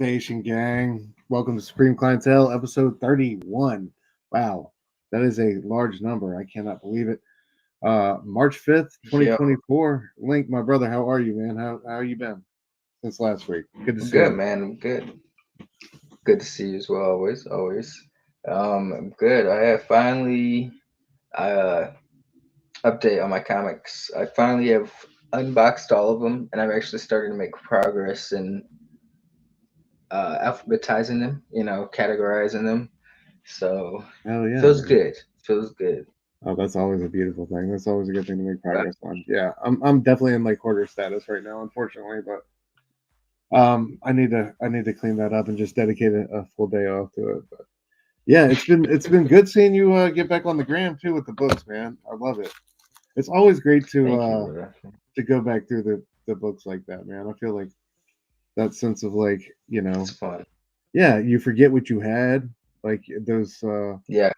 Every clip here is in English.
Station gang. Welcome to Supreme Clientele, episode 31. Wow, that is a large number. I cannot believe it. March 5th, Yo, 2024. Link, my brother, how are you, man? How you been since last week? Good to I'm see good, you. man. I'm good. Good to see you as well. Always. I'm good. I have finally update on my comics. I finally have unboxed all of them, and I'm actually starting to make progress in alphabetizing them. Categorizing them. So Hell yeah, feels man. good. Feels good. Oh, that's always a beautiful thing. That's always a good thing to make Uh, progress on. Yeah, I'm definitely in like hoarder status right now, unfortunately, but I need to clean that up and just dedicate a full day off to it. But yeah, it's been good seeing you get back on the gram too with the books, man. I love it. It's always great Thank you, brother. to go back through the books like that, man. I feel like that sense of like, It's fun. yeah, you forget what you had. Like Yeah.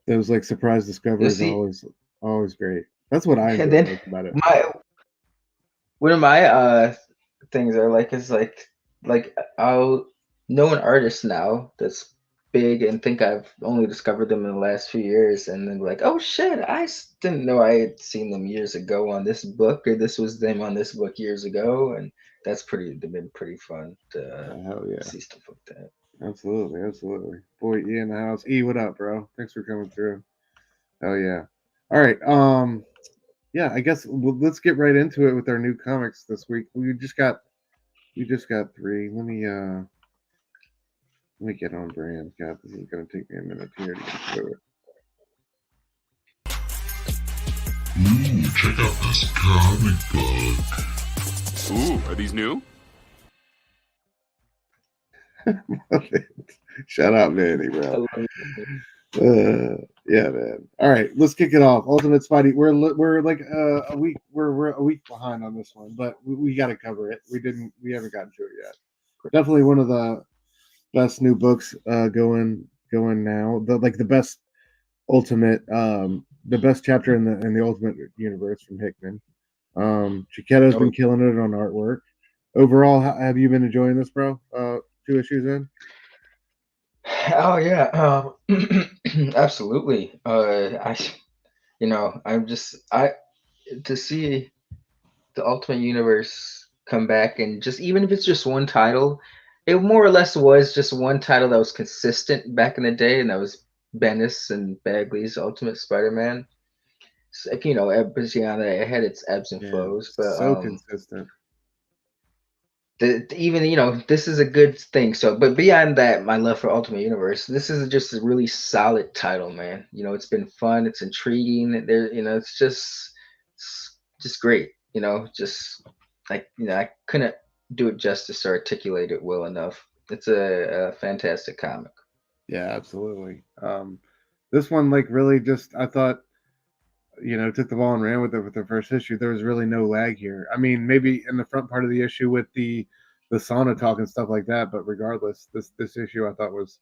those like surprise You'll discoveries are see. always great. That's what I And enjoy then most about it. my one of my things are like I'll know an artist now that's big and think I've only discovered them in the last few years, and then like, oh shit, didn't know I had seen them years ago on this book, or this was them on this book years ago, and they've been pretty fun to Hell yeah. see stuff like that. Absolutely, absolutely. Boy, E in the house. E, what up, bro? Thanks for coming through. Hell yeah. All right. Yeah, I guess let's get right into it with our new comics this week. We just got three. Let me get on brand. God, this is gonna take me a minute here to get through Ooh, check out this comic book. Ooh, are these new? it. Shout out Manny, I bro. love it. Yeah, man. All right, let's kick it off. Ultimate Spidey. We're like a week. We're a week behind on this one, but we got to cover it. We haven't gotten to it yet. Definitely one of the best new books going now. The best ultimate the best chapter in the Ultimate Universe from Hickman. Chiquetto's Oh, been killing it on artwork. Overall, have you been enjoying this, bro? 2 issues in. oh yeah, absolutely. I'm just I to see the Ultimate Universe come back, and just even if it's just one title, it more or less was just one title that was consistent back in the day, and that was Bendis and Bagley's Ultimate Spider-Man. So, like, it had its ebbs and Yeah, flows, but so consistent. even this is a good thing. So, but beyond that, my love for Ultimate Universe, this is just a really solid title, man. It's been fun, it's intriguing. It's just great. Just like I couldn't do it justice or articulate it well enough. It's a fantastic comic. Yeah, absolutely. This one, like, really just I thought, took the ball and ran with it with the first issue. There was really no lag here. I mean, maybe in the front part of the issue with the sauna talk and stuff like that, but regardless, this issue I thought was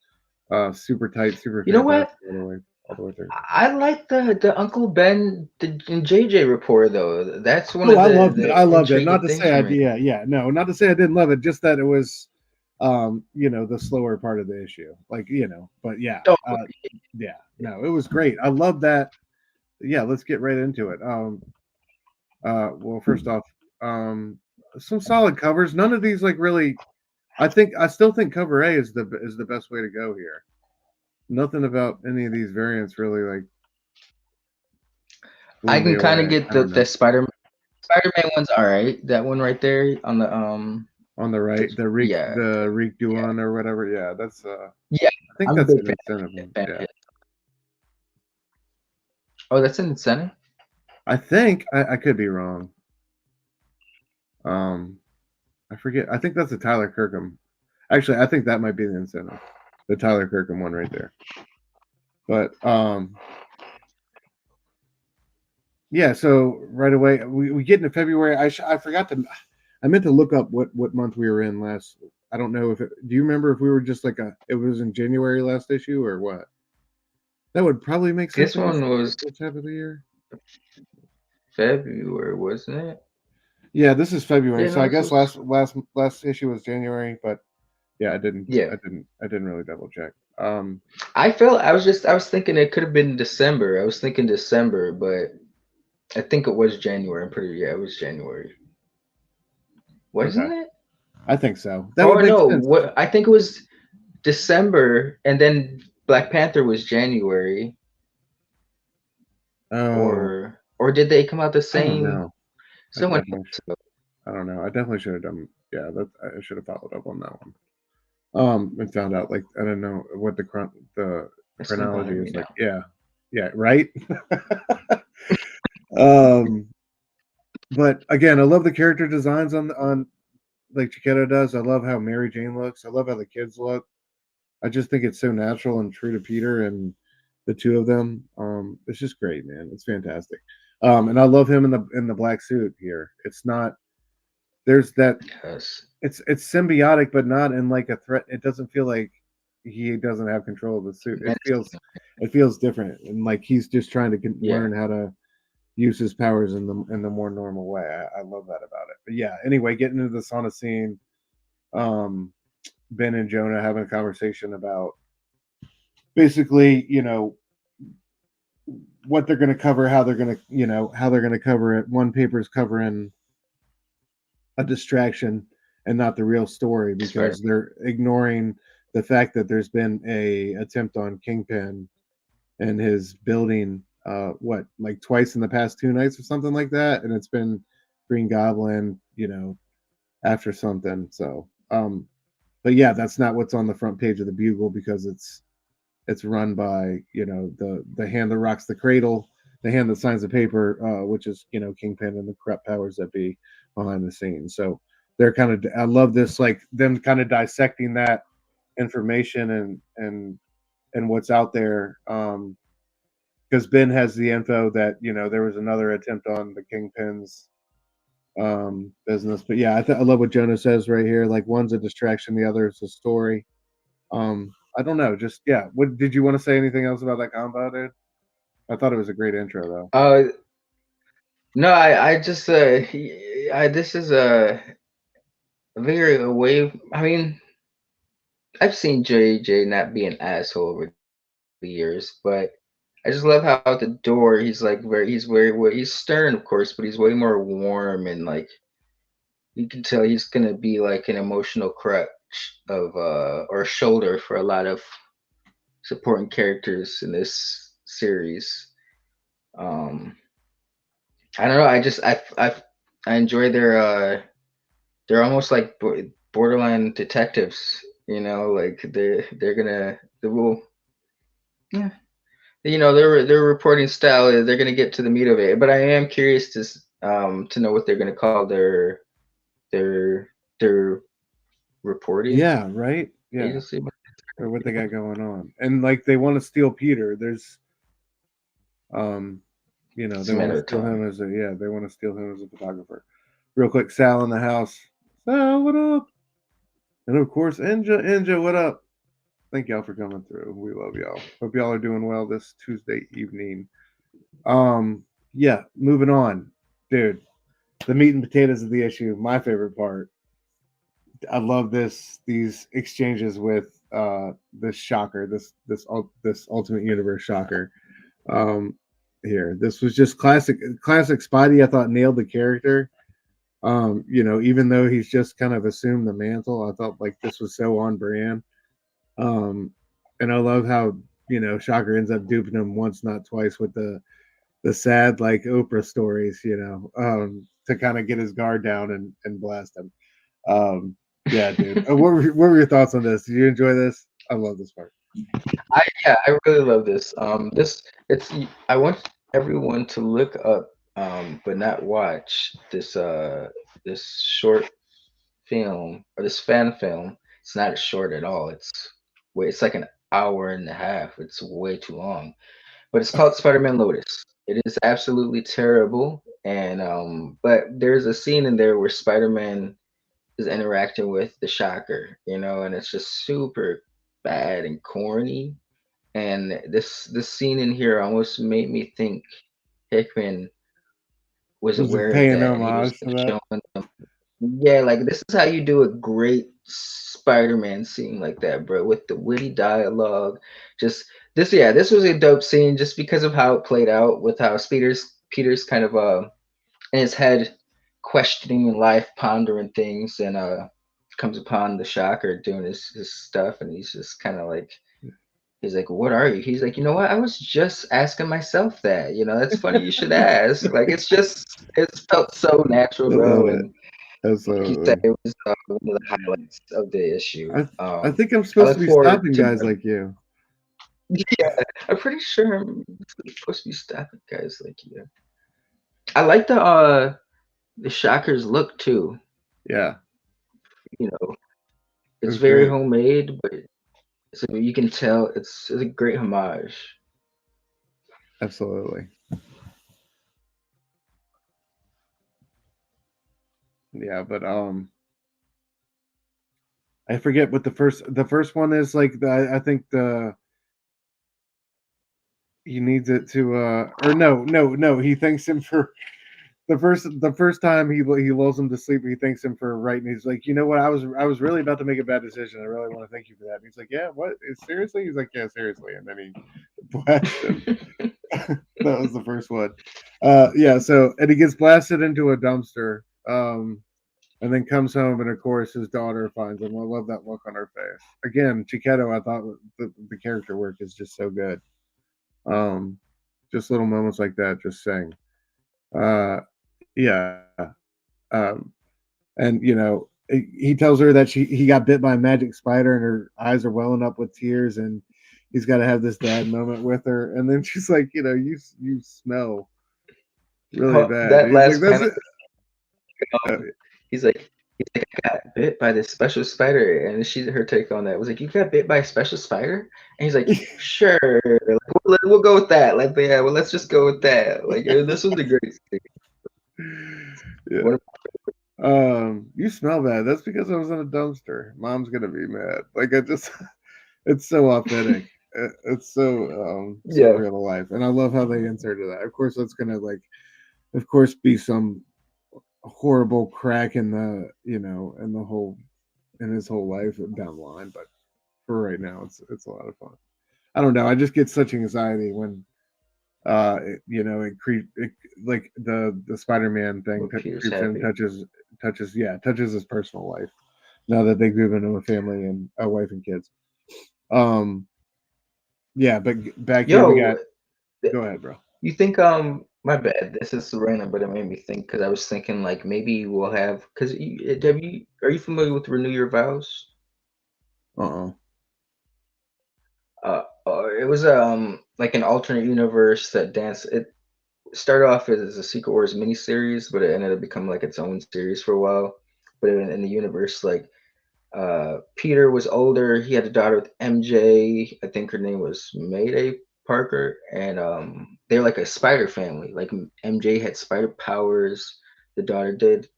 super tight, super You know fantastic what? all the way through. I like the Uncle Ben and JJ rapport though. That's one Oh, of I the loved it. I the loved it. Not intriguing to things say for I me. yeah, no, not to say I didn't love it. Just that it was, the slower part of the issue. Like, but yeah, Oh, yeah, no, it was great. I love that. Yeah, let's get right into it. Well, first off, um, some solid covers. None of these like really. I still think cover A is the best way to go here. Nothing about any of these variants really like I blew me can kind away. of get I the don't know. the Spider-Man one's all right. That one right there on the On the right, yeah, the Reek yeah, Duan or whatever. Yeah, that's yeah. I think I'm a that's big an fan. incentive one. Fan of Yeah, his. Oh, that's in the center. I think I could be wrong. Um, I forget. I think that's a Tyler Kirkham. Actually, I think that might be the incentive, the Tyler Kirkham one right there. But yeah. So right away we get into February. I forgot to. I meant to look up what month we were in last. I don't know if do you remember if we were just like it was in January last issue or what? That would probably make sense This with this one was this half of the year. February, wasn't it? Yeah, this is February. Yeah, So no, I this guess was. last issue was January, but Yeah, I didn't Yeah. I didn't really double check. I was thinking it could have been December. I was thinking December, but I think it was January. It was January. Wasn't Okay. it? I think so. That Oh would make no, sense. what I think it was December, and then Black Panther was January, Oh, or did they come out the I don't same? know. I Someone definitely so. I don't know. I definitely should have done. Yeah, that I should have followed up on that one. And found out like I don't know what the It's gonna chronology bother me is like. now. Yeah, right. um, but again, I love the character designs on like Chiquetta does. I love how Mary Jane looks. I love how the kids look. I just think it's so natural and true to Peter and the two of them. It's just great, man. It's fantastic. And I love him in the black suit here. It's not there's that Yes. it's symbiotic, but not in like a threat. It doesn't feel like he doesn't have control of the suit. It feels different, and like he's just trying to Yeah. learn how to use his powers in the more normal way. I love that about it. But yeah, anyway, getting into the sauna scene, Ben and Jonah having a conversation about basically, what they're going to cover, how they're going to, how they're going to cover it. One paper's covering a distraction and not the real story because they're ignoring the fact that there's been a attempt on Kingpin and his building like twice in the past 2 nights or something like that, and it's been Green Goblin after something. So but yeah, that's not what's on the front page of the Bugle because it's run by the hand that rocks the cradle, the hand that signs the paper, which is Kingpin and the corrupt powers that be behind the scenes. So they're kind of I love this like them kind of dissecting that information and what's out there. Because Ben has the info that there was another attempt on the Kingpin's business. But yeah, I love what Jonah says right here. Like one's a distraction, the other is a story. I don't know. Just yeah. What did you want to say? Anything else about that combo, dude? I thought it was a great intro, though. No, I just this is a very away. I mean, I've seen JJ not be an asshole over the years, but I just love how at the door he's like he's stern, of course, but he's way more warm and like you can tell he's gonna be like an emotional crutch of or shoulder for a lot of supporting characters in this series. I don't know. I enjoy they're almost like borderline detectives. Like they will yeah. Their reporting style is they're gonna get to the meat of it. But I am curious to know what they're gonna call their reporting Yeah, right. Yeah, agency. or what they got going on, and like they want to steal Peter. There's, they want to steal him as they want to steal him as a photographer. Real quick, Sal in the house. Sal, what up? And of course, Inja, what up? Thank y'all for coming through. We love y'all. Hope y'all are doing well this Tuesday evening. Yeah, moving on, dude. The meat and potatoes of the issue. My favorite part. I love these exchanges with this shocker, this Ultimate Universe shocker. Here, this was just classic Spidey. I thought nailed the character. Even though he's just kind of assumed the mantle, I thought like this was so on brand. And I love how Shocker ends up duping him once, not twice, with the sad like Oprah stories, to kind of get his guard down and blast him. Yeah, dude. What were your thoughts on this? Did you enjoy this? I love this part. I really love this. I want everyone to look up, but not watch this short film or this fan film. It's not short at all. It's like an hour and a half. It's way too long. But it's called Spider-Man Lotus. It is absolutely terrible. And but there's a scene in there where Spider-Man is interacting with the Shocker, and it's just super bad and corny. And this scene in here almost made me think Hickman was Was it aware of paying that. He was homage to that? showing them, yeah, like this is how you do a great Spider-Man scene like that, bro, with the witty dialogue. Just this was a dope scene just because of how it played out with how Peter's kind of in his head questioning life, pondering things, and comes upon the Shocker doing his stuff, and he's just kind of like. He's like, what are you? He's like, you know what? I was just asking myself that. That's funny you should ask. Like, it's felt so natural, I bro. love it. And like you said, Absolutely. it was one of the highlights of the issue. I think I'm I supposed look to be forward stopping to guys like you. Yeah, I'm pretty sure I'm supposed to be stopping guys like you. I like the Shockers look too. Yeah. You know, It it's was very great. homemade, but so you can tell it's a great homage. Absolutely. Yeah, but I forget what the first one is like. I think he needs it to or no, he thanks him for the first time he lulls him to sleep. He thanks him for writing. He's like, you know what, I was really about to make a bad decision. I really want to thank you for that. And he's like, yeah, what, seriously? He's like, yeah, seriously. And then he blasted him. That was the first one. Yeah. So, and he gets blasted into a dumpster. And then comes home, and of course his daughter finds him. I love that look on her face. Again, Chiquetto, I thought the character work is just so good. Just little moments like that, just saying. Yeah. Um, and he tells her that he got bit by a magic spider, and her eyes are welling up with tears, and he's got to have this dad moment with her. And then she's like, you smell really bad. That He's like, last that's panel, it. he's like, I got bit by this special spider, and her take on that was like, you got bit by a special spider, and he's like, sure, like, we'll go with that. Like, yeah, well, let's just go with that. Like, this was a great scene. Yeah. You smell bad. That's because I was in a dumpster. Mom's gonna be mad. Like it's so authentic. It's so Yeah. real to life, and I love how they inserted that. Of course, that's gonna of course, be some horrible crack in the in his whole life down the line. But for right now, it's a lot of fun. I don't know. I just get such anxiety when like the Spider-Man thing creeps in, touches his personal life now that they've given him a family and a wife and kids. Yeah, but back here we got. Go ahead, bro. You think my bad. This is random, but it made me think because I was thinking like maybe we'll have because are you familiar with Renew Your Vows? It was like an alternate universe that it started off as a Secret Wars miniseries, but it ended up becoming like its own series for a while. But in the universe, like Peter was older. He had a daughter with MJ. I think her name was Mayday Parker, and they're like a spider family. Like MJ had spider powers, the daughter did,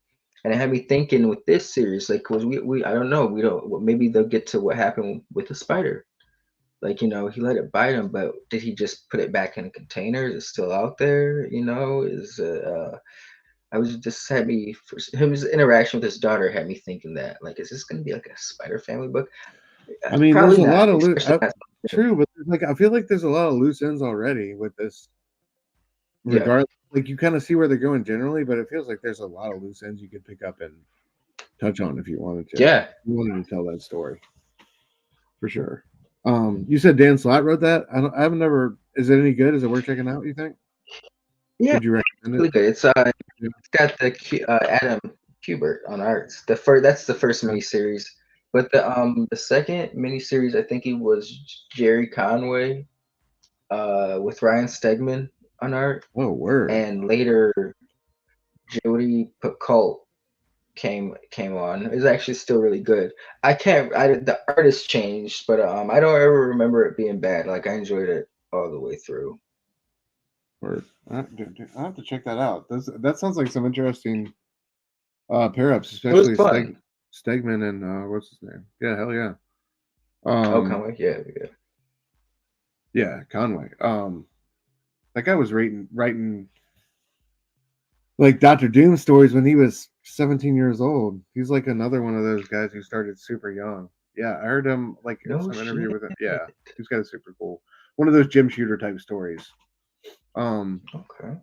and it had me thinking with this series, like, cause we I don't know, we don't maybe they'll get to what happened with the spider. Like, he let it bite him, but did he just put it back in a container? Is it still out there? I was just had me for his interaction with his daughter had me thinking that like, is this going to be like a Spider Family book? I mean, Probably there's a lot not, of true, but I feel like there's a lot of loose ends already with this. Regardless, like you kind of see where they're going generally, but it feels like there's a lot of loose ends you could pick up and touch on if you wanted to. Yeah, you wanted to tell that story for sure. You said Dan Slott wrote that. I haven't never. Is it any good? Is it worth checking out? You think? Yeah, Would you recommend really it? good. It's got the Adam Kubert on arts. That's the first miniseries, but the second miniseries I think it was Jerry Conway, with Ryan Stegman on art. Oh, word! And later Jody Picoult came on. It's actually still really good. The artist changed, but I don't ever remember it being bad. Like I enjoyed it all the way through. Word. I have to check that out. That sounds like some interesting pair ups, especially Stegman and what's his name? Yeah, hell yeah. Conway, yeah, Conway. That guy was writing like Dr. Doom stories when he was 17 years old. He's like another one of those guys who started super young. Yeah, I heard him like in No some interview shit. with him. Yeah, he's got a super cool one of those Jim Shooter type stories. Okay.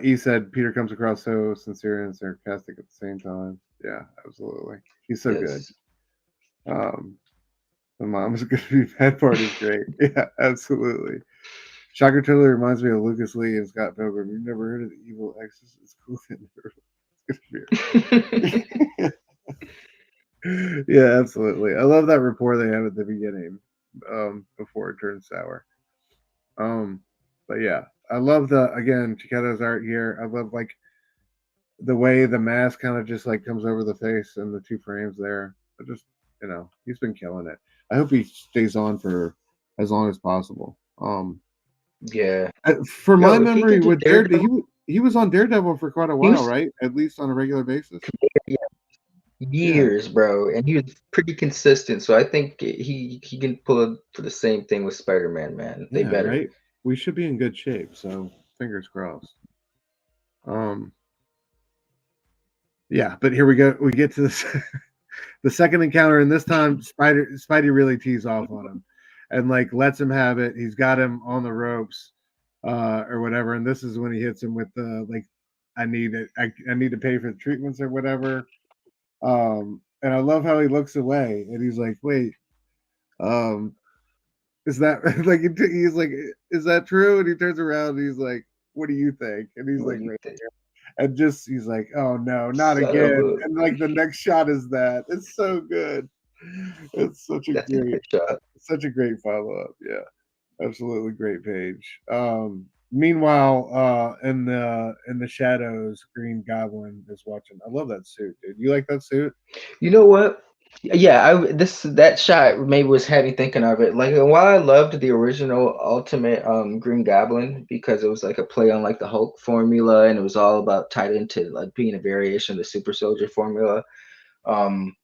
He said Peter comes across so sincere and sarcastic at the same time. Yeah, absolutely. He's so good. Yes. The mom's gonna be bad part is great. Yeah, absolutely. Shocker totally reminds me of Lucas Lee and Scott Pilgrim. You've never heard of the Evil Exorcist? It's cool. Yeah, absolutely. I love that rapport they have at the beginning, before it turns sour. But yeah, I love the again Chiquetto's art here. I love like the way the mask kind of just like comes over the face and the two frames there. I just he's been killing it. I hope he stays on for as long as possible. Yeah. For my Yo, if he memory, could do with Daredevil, Daredevil, he was on Daredevil for quite a he while, was right? At least on a regular basis. Yeah, years, bro, and he was pretty consistent. So I think he can pull for the same thing with Spider-Man, man. They yeah, better. right. We should be in good shape. So fingers crossed. Yeah, but here we go. We get to this the second encounter, and this time Spidey really tees off on him, and like lets him have it. He's got him on the ropes, or whatever. And this is when he hits him with the like, I need it. I need to pay for the treatments or whatever. And I love how he looks away, and he's like, wait, um, is that like he's like, is that true? And he turns around, and he's like, what do you think? And he's What like, do you think? and just he's like, oh no, not Son of again. a. And like the next shot is that. It's so good. It's That's a good shot. such a great follow up. Yeah, absolutely great page. Meanwhile, in the shadows, Green Goblin is watching. I love that suit, dude. You like that suit? You know what? Yeah, that shot maybe was had me thinking of it. Like while I loved the original Ultimate Green Goblin because it was like a play on like the Hulk formula and it was all about tied into like being a variation of the super soldier formula. Um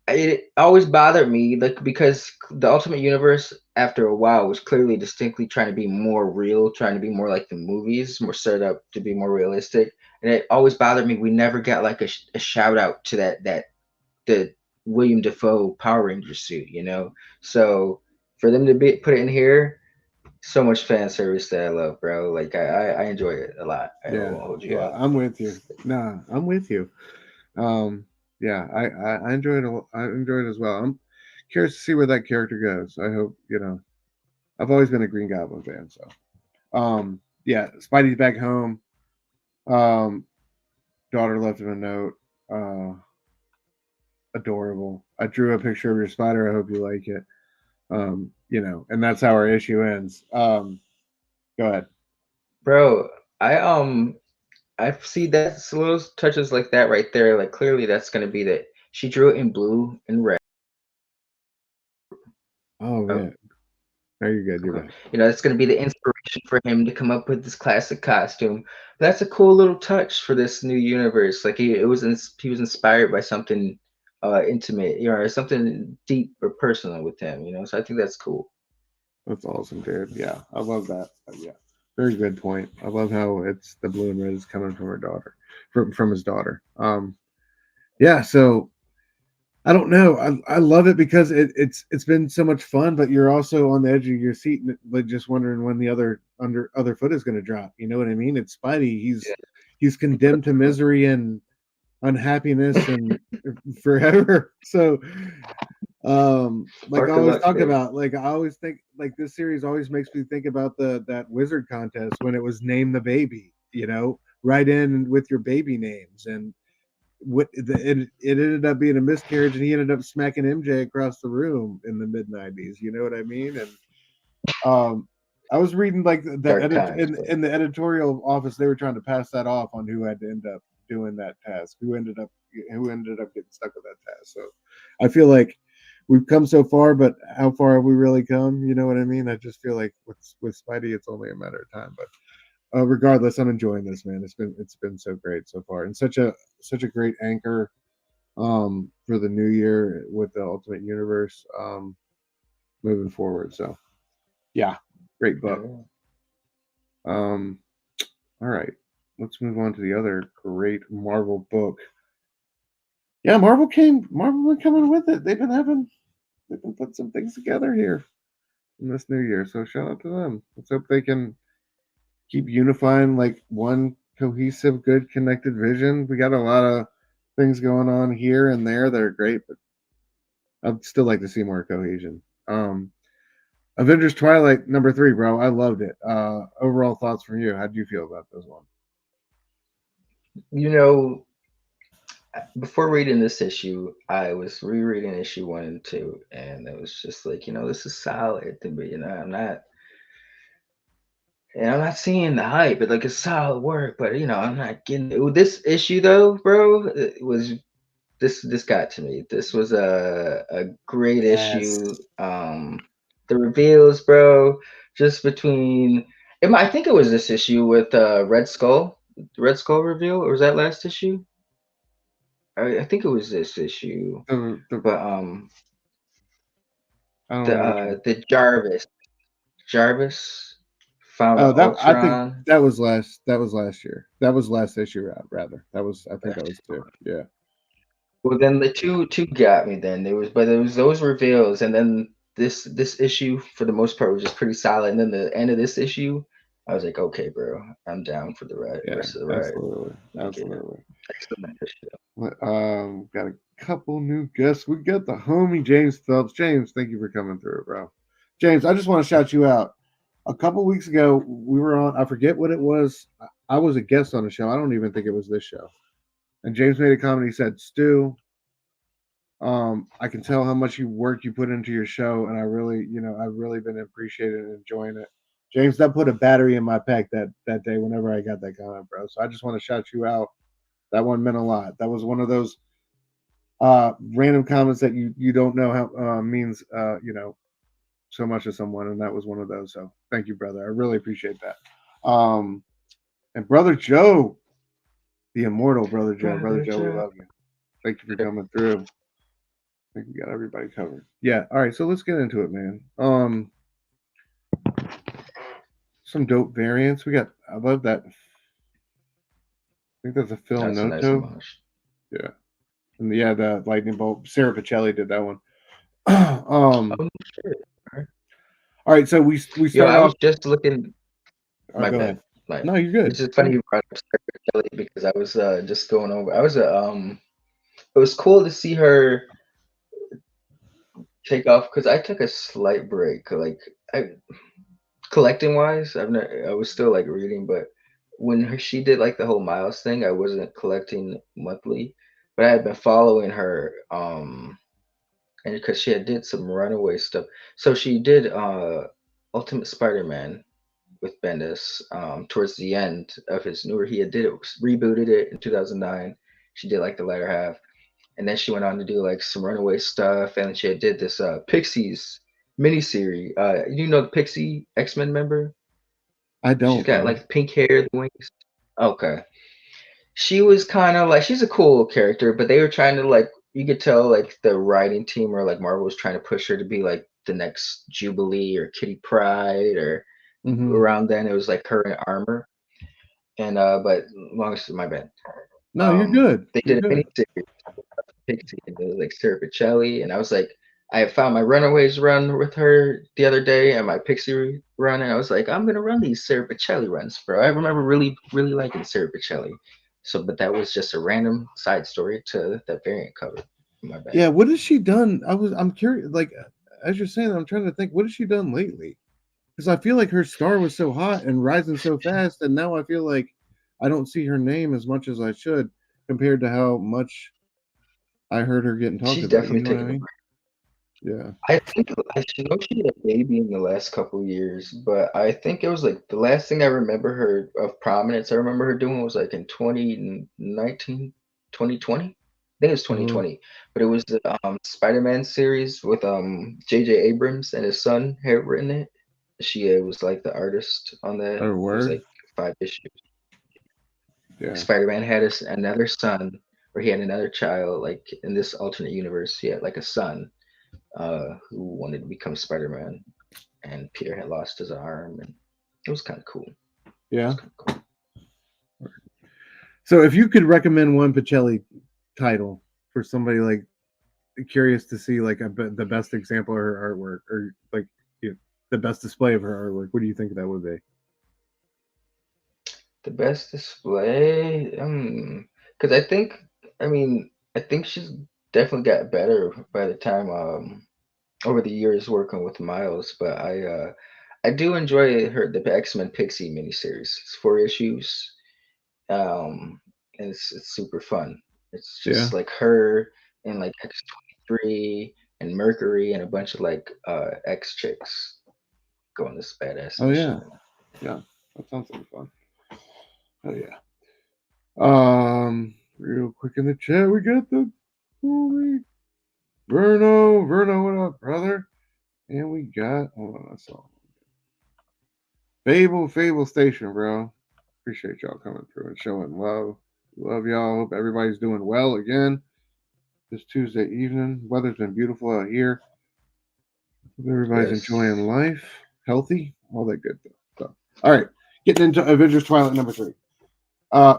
it always bothered me like because the Ultimate Universe after a while was clearly distinctly trying to be more real, trying to be more like the movies, more set up to be more realistic. And it always bothered me we never got like a shout out to that the William Dafoe Power Ranger suit, you know? So for them to put it in here, so much fan service that I love, bro. Like I enjoy it a lot. I Yeah, won't hold you yeah. up. I'm with you. Nah, I'm with you. Yeah, I enjoyed it. I enjoyed it as well. I'm curious to see where that character goes. I hope I've always been a Green Goblin fan, so yeah. Spidey's back home. Um, daughter left him a note. Adorable. I drew a picture of your spider. I hope you like it. And that's how our issue ends. Go ahead. Bro, I see that little touches like that right there. Like clearly that's gonna be that she drew it in blue and red. Oh yeah. No, you're good. You're back. You know, it's going to be the inspiration for him to come up with this classic costume. That's a cool little touch for this new universe. Like he was inspired by something intimate, or something deep or personal with him. You know, so I think that's cool. That's awesome, dude. Yeah, I love that. Yeah, very good point. I love how it's the blue and red is coming from her daughter, from his daughter. Yeah. So I don't know. I love it because it's been so much fun, but you're also on the edge of your seat, like just wondering when the other foot is going to drop. You know what I mean? It's Spidey. He's condemned to misery and unhappiness and forever. So like I always talk about, like I always think like this series always makes me think about that wizard contest when it was name the baby, right in with your baby names, and it ended up being a miscarriage, and he ended up smacking MJ across the room in the mid-90s. You know what I mean? And I was reading like in the editorial office, they were trying to pass that off on who had to end up doing that task, who ended up getting stuck with that task. So I feel like we've come so far, but how far have we really come? You know what I mean? I just feel like with Spidey, it's only a matter of time. But regardless, I'm enjoying this, man. It's been so great so far, and such a great anchor for the new year with the Ultimate Universe moving forward. So yeah, great book. All right, let's move on to the other great Marvel book. Yeah, Marvel been coming with it. They've been putting some things together here in this new year. So shout out to them. Let's hope they can keep unifying like one cohesive, good, connected vision. We got a lot of things going on here and there that are great, but I'd still like to see more cohesion. Avengers Twilight #3, bro. I loved it. Overall thoughts from you? How do you feel about this one? You know, before reading this issue, I was rereading issue 1 and 2, and it was just like, this is solid, but I'm not seeing the hype, but like it's solid work, but I'm not getting it. This issue though, bro, it was this got to me. This was a great Yes. issue. The reveals, bro, just between I think it was this issue with Red Skull, Red Skull reveal, or was that last issue? I think it was this issue, but I don't know which one. the Jarvis found Oh, the that I think Ultron. that was last. That was last year. That was last issue, rather. That was. I think that was 2. Yeah. Well, then the two got me. Then there was those reveals, and then this issue for the most part was just pretty solid. And then the end of this issue, I was like, okay, bro, I'm down for the Yeah. rest of the ride. Absolutely. Like, Absolutely. excellent issue. Got a couple new guests. We got the homie James Phelps. James, thank you for coming through, bro. James, I just want to shout you out. A couple weeks ago, we were on. I forget what it was. I was a guest on a show. I don't even think it was this show. And James made a comment. He said, "Stu, I can tell how much work you put into your show, and I've really been appreciating and enjoying it." James, that put a battery in my pack that day whenever I got that comment, bro. So I just want to shout you out. That one meant a lot. That was one of those random comments that you don't know how means so much to someone, and that was one of those. So thank you, brother. I really appreciate that. And brother Joe, the immortal brother Joe, we love you. Thank you for coming through. I think we got everybody covered. Yeah. All right. So let's get into it, man. Some dope variants. I love that. I think that's a film That's a Noto. nice homage. Yeah. And yeah, the lightning bolt. Sarah Pacelli did that one. Sure. All right. So we start I off. was just looking. My Go bad. ahead. No, you're good. It's just funny you brought up Sarah Kelly because I was just going over. It was cool to see her take off because I took a slight break. Like collecting wise, I was still like reading, but when she did like the whole Miles thing, I wasn't collecting monthly, but I had been following her and because she had did some Runaway stuff. So she did Ultimate Spider-Man with Bendis towards the end of his newer. He had rebooted it in 2009. She did like the latter half, and then she went on to do like some Runaway stuff, and she had did this Pixies miniseries. You know the Pixie X-Men member? I don't. She's got like pink hair, the wings. Okay. She was kind of like she's a cool character, but they were trying to like you could tell like the writing team or like Marvel was trying to push her to be like the next Jubilee or Kitty Pryde or around then it was like her in armor. And but long as my bad. No, you're good. They did a miniseries Pixie and it was like Sarah Pacelli, and I was like I found my Runaways run with her the other day and my Pixie run, and I was like, I'm gonna run these Sarah Pacelli runs, bro. I remember really, really liking Sarah Pacelli. So, but that was just a random side story to that variant cover. My bad. Yeah, what has she done? I'm curious. Like as you're saying, I'm trying to think. What has she done lately? Because I feel like her star was so hot and rising so fast, and now I feel like I don't see her name as much as I should compared to how much I heard her getting talked She's about. definitely taking a break. Yeah. I think she had a baby in the last couple of years, but I think it was like the last thing I remember her of prominence. I remember her doing was like in 2019, 2020. I think it was 2020, but it was the Spider-Man series with J.J. Abrams and his son had written it. She was like the artist on that. Oh, word? It was like 5 issues. Yeah. Spider-Man had another son, or he had another child. Like in this alternate universe, he had like a son who wanted to become Spider-Man, and Peter had lost his arm, and it was kind of cool. Yeah. Cool. So if you could recommend one Pacelli title for somebody like curious to see like the best example of her artwork or like the best display of her artwork, what do you think that would be? The best display, because I mean, I think she's definitely got better by the time over the years working with Miles. But I do enjoy the X-Men Pixie miniseries. It's 4 issues, and it's super fun. It's Yeah. just like her and like X-23 and Mercury and a bunch of like X chicks going this badass Oh yeah. mission. Yeah. That sounds like fun. Oh yeah. Real quick in the chat, we got the holy Verno. Verno, what up, brother? And we got hold on, I saw Fable Station, bro. Appreciate y'all coming through and showing love. Love y'all. Hope everybody's doing well again this Tuesday evening. Weather's been beautiful out here. Hope everybody's Yes. enjoying life, healthy, all that good stuff. All right, getting into Avengers Twilight number 3.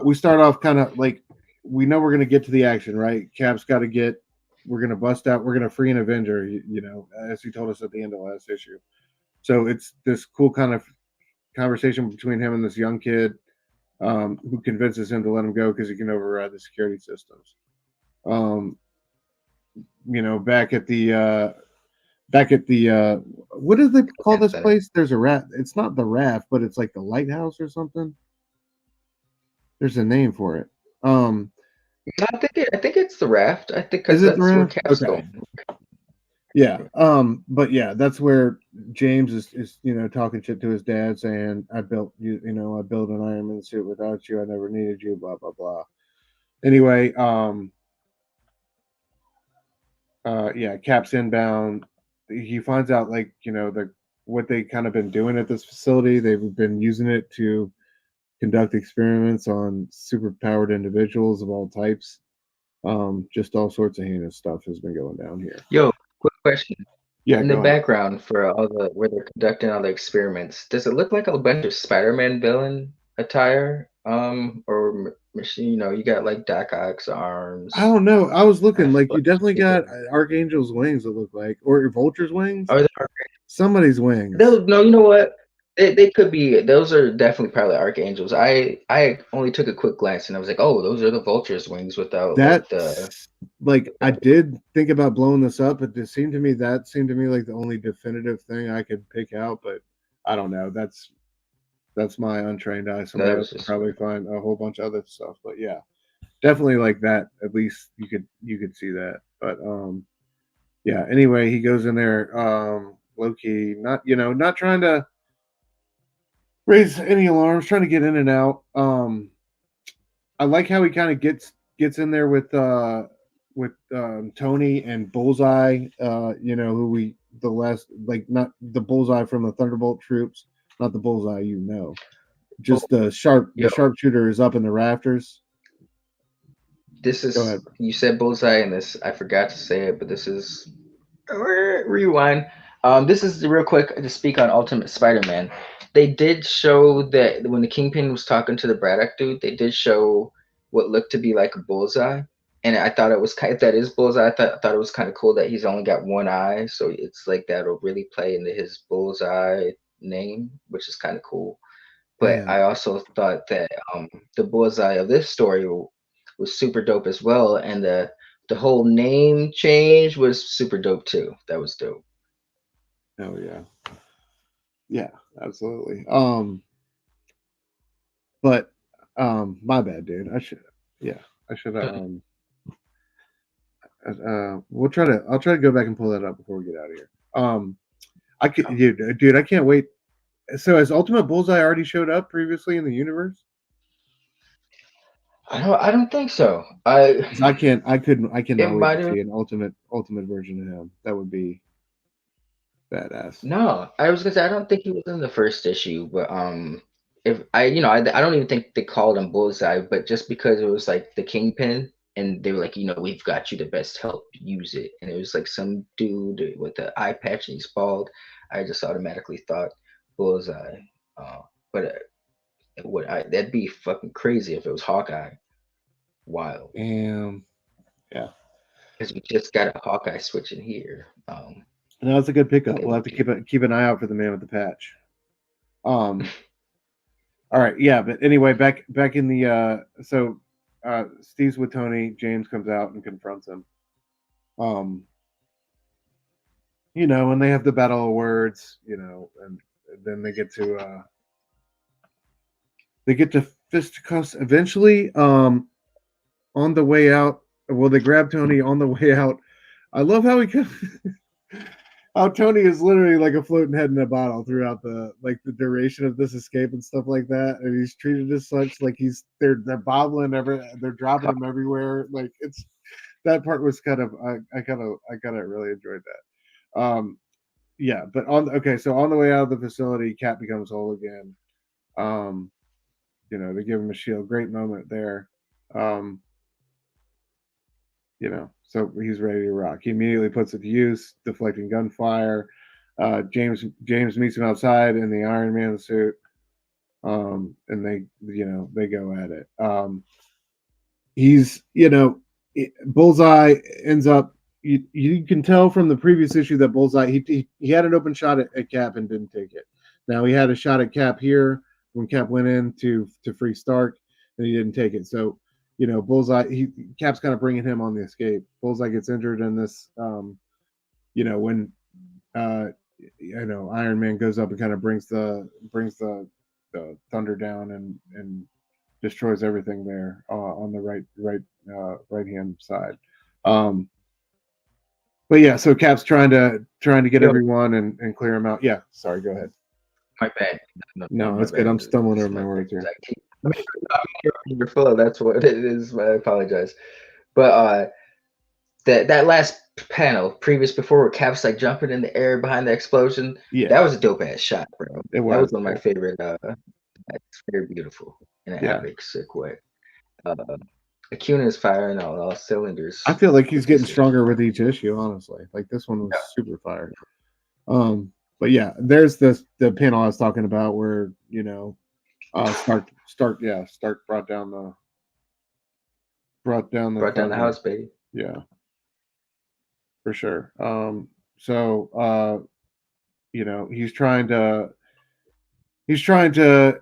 We start off kind of like we know we're gonna get to the action, right? Cap's got to get. We're gonna bust out. We're gonna free an Avenger, you know, as he told us at the end of last issue. So it's this cool kind of conversation between him and this young kid who convinces him to let him go because he can override the security systems. Um, you know, back at the what do they call this place? There's a rat. It's not the raft, but it's like the lighthouse or something. There's a name for it. I think it's the raft. I think Is because it the that's where raft? Cap's Okay. going. Yeah. But yeah, that's where James is talking shit to his dad, saying, I built I built an Iron Man suit without you, I never needed you, blah blah blah. Anyway, yeah, Cap's inbound. He finds out what they kind of been doing at this facility. They've been using it to conduct experiments on superpowered individuals of all types. Just all sorts of heinous stuff has been going down here. Yo, quick question. Yeah, In the go ahead. background for all the where they're conducting all the experiments, does it look like a bunch of Spider-Man villain attire? Or machine? You know, you got like Doc Ock's arms. I don't know. I was looking like you Flash definitely got Gordon. Archangel's wings. It looked like, or Vulture's wings. Are they? Somebody's wings. No, you know what? They could be. Those are definitely probably archangels. I only took a quick glance and I was like, oh, those are the vulture's wings without like the. Like I did think about blowing this up, but that seemed to me like the only definitive thing I could pick out. But I don't know. That's my untrained eye. Somebody That else was could just probably find a whole bunch of other stuff. But yeah, definitely like that. At least you could see that. But yeah. Anyway, he goes in there, low key, not trying to raise any alarms, trying to get in and out. I like how he kind of gets in there with Tony and Bullseye. Who we the last like not the Bullseye from the Thunderbolt troops, not the Bullseye just the sharpshooter is up in the rafters. This Go is ahead. you said bullseye, and this I forgot to say it, but this is rewind. This is real quick to speak on Ultimate Spider-Man. They did show that when the Kingpin was talking to the Braddock dude, they did show what looked to be like a bullseye, and I thought it was if that is bullseye. I thought it was kind of cool that he's only got one eye, so it's like that'll really play into his bullseye name, which is kind of cool. But Yeah. I also thought that the bullseye of this story was super dope as well, and the whole name change was super dope too. That was dope. Oh yeah. Yeah, absolutely. But my bad, dude. I should I'll try to go back and pull that up before we get out of here. I could dude, I can't wait. So has Ultimate Bullseye already showed up previously in the universe? I don't think so. I cannot wait to have. see an ultimate version of him. That would be badass. No, I was gonna say I don't think he was in the first issue, but if I don't even think they called him Bullseye, but just because it was like the Kingpin, and they were like, we've got you the best, help use it, and it was like some dude with the eye patch and he's bald. I just automatically thought Bullseye, but that'd be fucking crazy if it was Hawkeye. wild. And yeah, Because we just got a Hawkeye switch in here. no, that's a good pickup. We'll have to keep an eye out for the man with the patch. All right, yeah, but anyway, back in the Steve's with Tony. James comes out and confronts him. And they have the battle of words, and then they get to fisticuffs eventually. On the way out, well, they grab Tony on the way out. I love how how Tony is literally like a floating head in a bottle throughout the duration of this escape and stuff like that, and he's treated as such. Like they're bobbling they're dropping him everywhere. Like that part was kind of I kind of really enjoyed that. Yeah, but so on the way out of the facility, Cap becomes whole again. They give him a shield. Great moment there. So he's ready to rock. He immediately puts it to use, deflecting gunfire. James meets him outside in the Iron Man suit. And they go at it. Bullseye ends up. You can tell from the previous issue that Bullseye he had an open shot at Cap and didn't take it. Now he had a shot at Cap here when Cap went in to free Stark, and he didn't take it. So Bullseye Cap's kind of bringing him on the escape. Bullseye gets injured in this. When Iron Man goes up and kind of brings the thunder down and destroys everything there on the right hand side. But yeah, so Cap's trying to get everyone and clear them out. Yeah, sorry, go ahead. My bad. No, it's good. I'm stumbling over my words here. You're full of that's what it is. I apologize. But that last panel, before Cap's like jumping in the air behind the explosion, that was a dope ass shot, bro. That was one of my favorite. It's very beautiful in an epic, sick way. Acuna is firing on all cylinders. I feel like he's getting stronger with each issue, honestly. Like this one was super fired. But yeah, there's the panel I was talking about where Stark brought down the house, baby. Yeah, for sure. He's trying to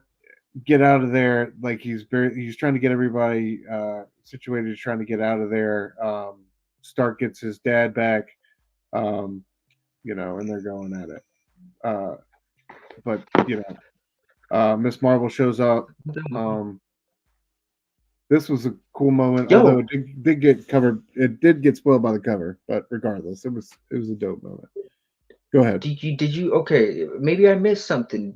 get out of there. Like he's trying to get everybody situated, trying to get out of there. Stark gets his dad back, and they're going at it. But Miss Marvel shows up. This was a cool moment, although it did get covered. It did get spoiled by the cover, but regardless, it was a dope moment. Go ahead. Did you? Okay, maybe I missed something.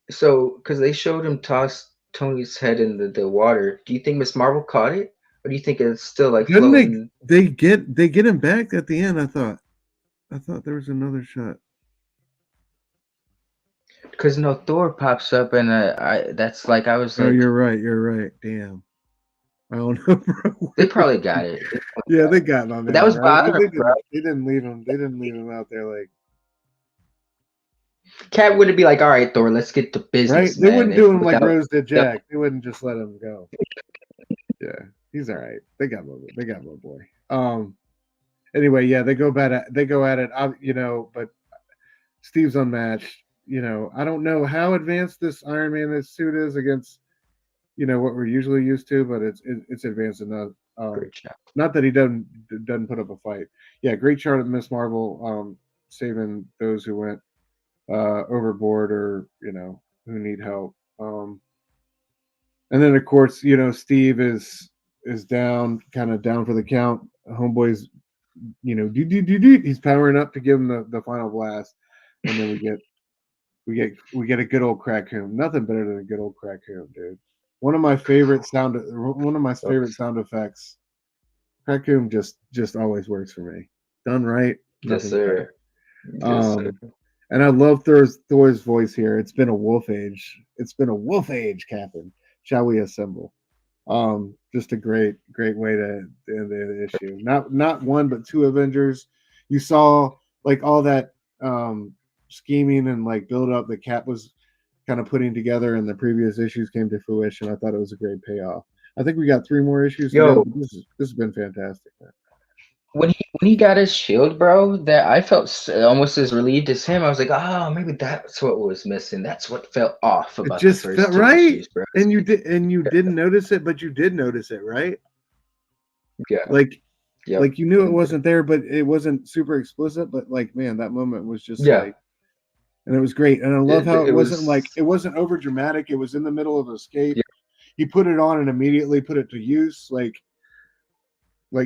Because they showed him toss Tony's head in the water. Do you think Miss Marvel caught it, or do you think it's still like floating? They get him back at the end. I thought there was another shot. Because Thor pops up and that's like I was like, oh, you're right. Damn. I don't know, bro. They probably got it. They got him on there. That was bothering, they didn't leave him. They didn't leave him out there like. Cat wouldn't be like, all right, Thor, let's get to business. Right? They wouldn't do him like Rose did Jack. They wouldn't just let him go. Yeah, he's all right. They got my boy. Anyway, yeah, they go at it. But Steve's unmatched. I don't know how advanced this Iron Man suit is against, what we're usually used to, but it's advanced enough. Not that he doesn't put up a fight. Yeah, great shot of Miss Marvel, saving those who went overboard or who need help. And then of course Steve is down for the count. Homeboy's he's powering up to give him the final blast, and then we get a good old Crackoon. Nothing better than a good old Crackoon, dude. One of my favorite sound effects. Crackoon just always works for me. Done right. Yes, sir. Yes, sir. And I love Thor's voice here. It's been a wolf age. Captain. Shall we assemble? Just a great way to end the issue. Not one, but two Avengers. You saw like all that scheming and like build up that Cap was kind of putting together in the previous issues came to fruition. I thought it was a great payoff. I think we got 3 more issues to Yo. go. But this has been fantastic. Man. When he got his shield, bro, that I felt almost as relieved as him. I was like, oh, maybe that's what was missing. That's what felt off It about the just first felt 2 right, issues, bro. and you didn't notice it, but you did notice it, right? Yeah. Like Yep. you knew it wasn't there, but it wasn't super explicit. But like, man, that moment was just Yeah. like, and it was great. And I love how it wasn't was like, it wasn't over dramatic. It was in the middle of escape. Yeah. He put it on and immediately put it to use, like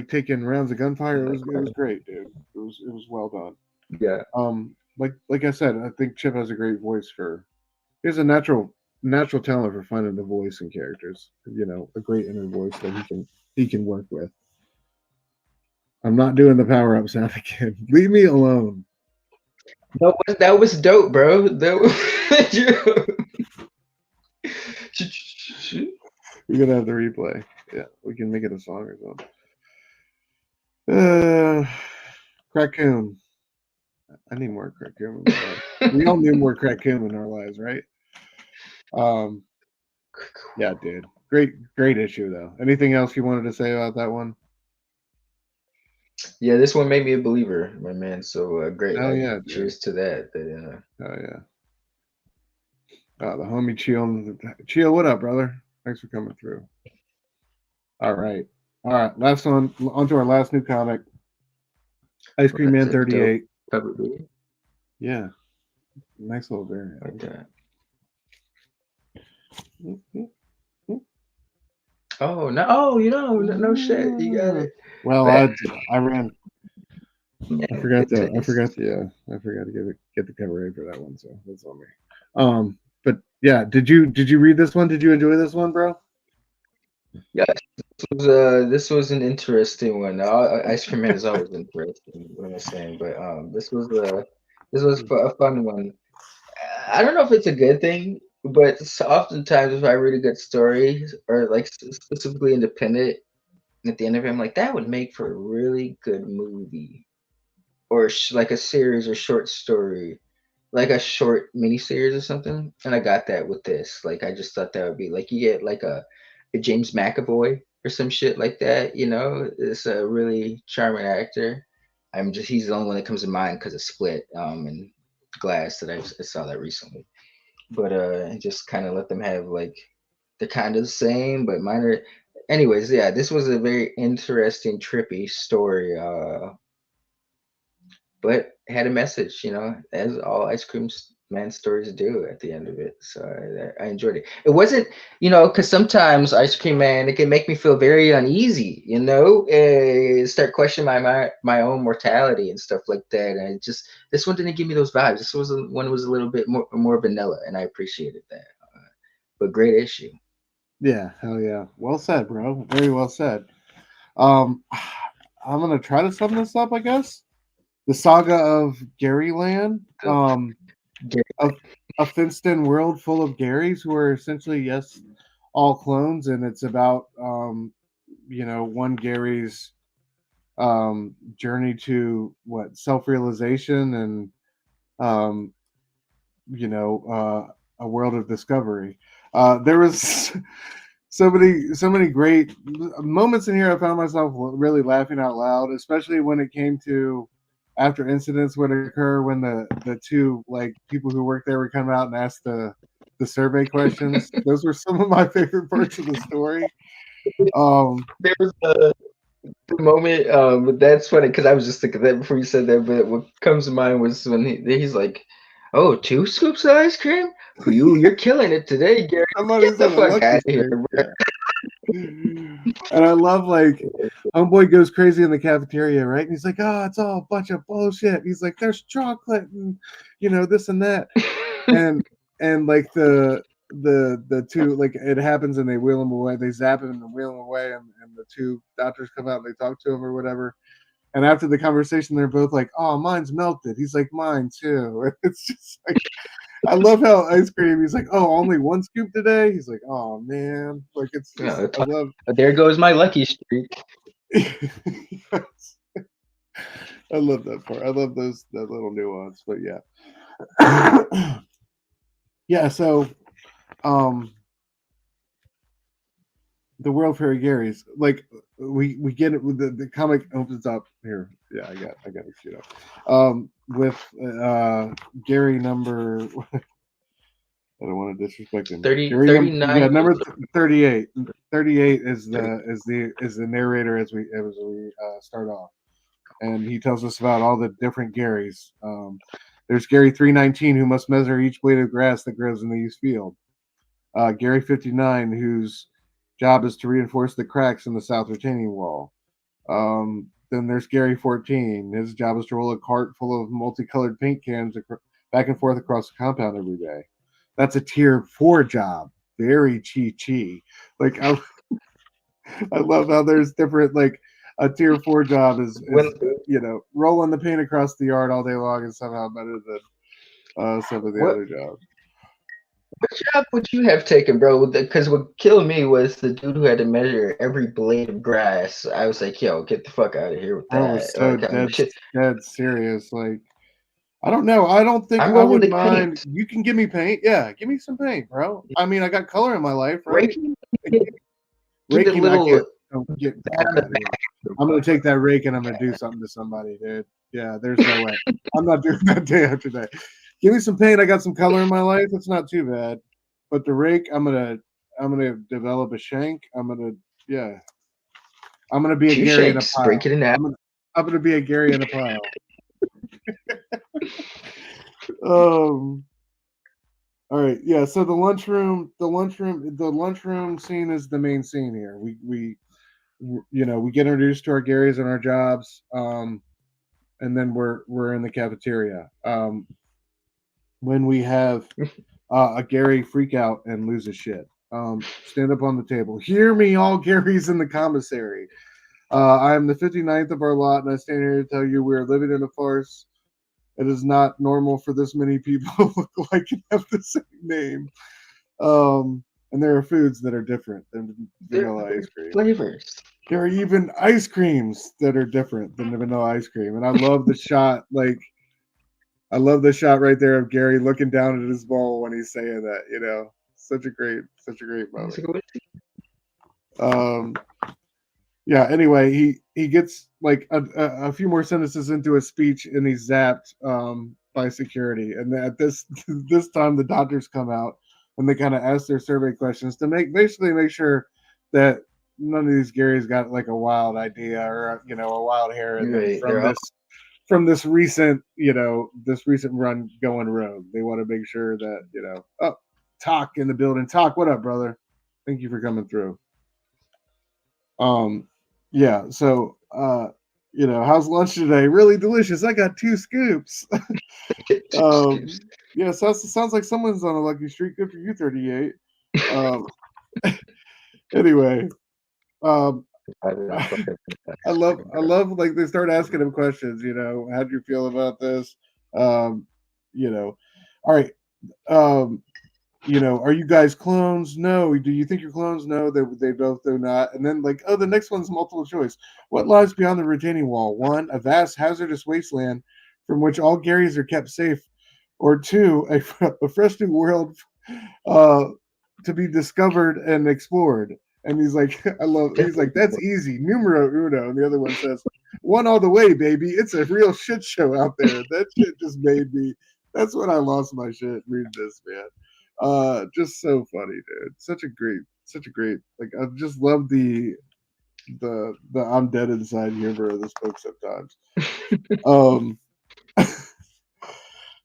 taking rounds of gunfire. It was great, dude. It was well done. Yeah. Like I said, I think Chip has a great voice he has a natural talent for finding the voice in characters. You know, a great inner voice that he can work with. I'm not doing the power up sound again. Leave me alone. That was dope, bro. That was We're gonna have the replay. Yeah, we can make it a song or something. Crackoon. I need more Crackoon in my life. We all need more Crackoon in our lives, right? Yeah, dude. Great issue though. Anything else you wanted to say about that one? Yeah, this one made me a believer, my man. So great. Oh yeah, dude. Cheers to that. Oh yeah. The homie Chill, what up, brother? Thanks for coming through. All right. Last one. On to our last new comic. Ice Cream Man 38. Yeah. Nice little variant. Okay. Oh no! Oh, no shit. You got it. Well, I ran. Yeah, I forgot to get the cover A for that one, so that's on me. But yeah, did you read this one? Did you enjoy this one, bro? Yeah, this was an interesting one. Ice Cream Man is always interesting. What am I saying? But this was a fun one. I don't know if it's a good thing, but oftentimes if I read a good story or like specifically independent, at the end of it, I'm like, that would make for a really good movie, or like a series or short story, like a short mini series or something. And I got that with this. Like, I just thought that would be like, you get like a James McAvoy or some shit like that. It's a really charming actor. He's the only one that comes to mind because of Split and Glass that I saw that recently. But just kind of let them have like, they're kind of the same but minor. Anyways, yeah, this was a very interesting, trippy story. But had a message, as all Ice Cream Man stories do at the end of it. So I enjoyed it. It wasn't, because sometimes Ice Cream Man, it can make me feel very uneasy, start questioning my own mortality and stuff like that. And this one didn't give me those vibes. This one was a little bit more vanilla, and I appreciated that. But great issue. Yeah, hell yeah. Well said, bro. Very well said. I'm gonna try to sum this up, I guess. The saga of Garyland, a fenced-in world full of Garys who are essentially, all clones, and it's about one Gary's journey to self-realization and a world of discovery. There was so many great moments in here. I found myself really laughing out loud, especially when it came to after incidents would occur when the two people who worked there would come out and ask the survey questions. Those were some of my favorite parts of the story. There was the moment, but that's funny because I was just thinking that before you said that. But what comes to mind was when he's like, "Oh, 2 scoops of ice cream? You're killing it today, Gary. Get the fuck out of here, bro." Yeah. And I love homeboy goes crazy in the cafeteria, right? And he's like, "Oh, it's all a bunch of bullshit." He's like, "There's chocolate and this and that," and the two, it happens and they wheel him away. They zap him and wheel him away, and the two doctors come out and they talk to him or whatever. And after the conversation, they're both like, "Oh, mine's melted." He's like, "Mine too." And it's just like, I love how Ice Cream, he's like, "Oh, only 1 scoop today?" He's like, "Oh man." It's just, I love. There goes my lucky streak. Yes. I love that part. I love that little nuance, but yeah. Yeah, so the World Fair Gary's. Like we get it with the comic opens up here. Yeah, I got it queued up. With Gary number. I don't want to disrespect him. 39. Number 38. 38 is the narrator as we start off, and he tells us about all the different Garys. There's Gary 319 who must measure each blade of grass that grows in the east field. Gary 59 whose job is to reinforce the cracks in the south retaining wall. Then there's Gary 14. His job is to roll a cart full of multicolored paint cans back and forth across the compound every day. That's a tier 4 job. Very chi. Like I love how there's different, like a tier 4 job is rolling the paint across the yard all day long is somehow better than some of the other jobs. What job would you have taken, bro? Because what killed me was the dude who had to measure every blade of grass. I was like, yo, get the fuck out of here with that. I was so like, dead serious. Like, I don't know. I don't think I wouldn't mind. Paint. You can give me paint. Yeah, give me some paint, bro. I mean, I got color in my life, right? Raking, I'm going to take that rake and I'm going to do something to somebody, dude. Yeah, there's no way. I'm not doing that day after day. Give me some paint. I got some color in my life. It's not too bad. But the rake, I'm gonna develop a shank. I'm gonna be a Gary in a pile. Break it in half. I'm gonna be a Gary in a pile. All right, yeah. So the lunchroom scene is the main scene here. We get introduced to our Garys and our jobs, and then we're in the cafeteria. When we have a Gary freak out and lose his shit. Stand up on the table. Hear me, all Garys in the commissary. I am the 59th of our lot, and I stand here to tell you we are living in a farce. It is not normal for this many people to look alike and have the same name. And there are foods that are different than vanilla ice cream. Flavors. There are even ice creams that are different than the vanilla ice cream. And I love the shot, right there of Gary looking down at his bowl when he's saying that, such a great moment. Anyway, he gets like a few more sentences into his speech and he's zapped by security. And at this time the doctors come out and they kind of ask their survey questions to make sure that none of these Garys got like a wild idea or a wild hair from this recent run going rogue. They want to make sure that, Talk in the building. Talk, what up, brother? Thank you for coming through. So how's lunch today? Really delicious. I got 2 scoops. Sounds like someone's on a lucky streak. Good for you, 38. Anyway, I love like they start asking him questions, how do you feel about this? All right. Are you guys clones? No. Do you think you're clones? No, they both do not. And then the next one's multiple choice. What lies beyond the retaining wall? 1, a vast hazardous wasteland from which all Garys are kept safe. Or 2, a fresh new world to be discovered and explored. And he's like, that's easy. Numero uno. And the other one says, 1 all the way, baby. It's a real shit show out there. That shit just made me. That's when I lost my shit reading this, man. Just so funny, dude. Such a great. Like I just love the I'm dead inside humor of this book sometimes.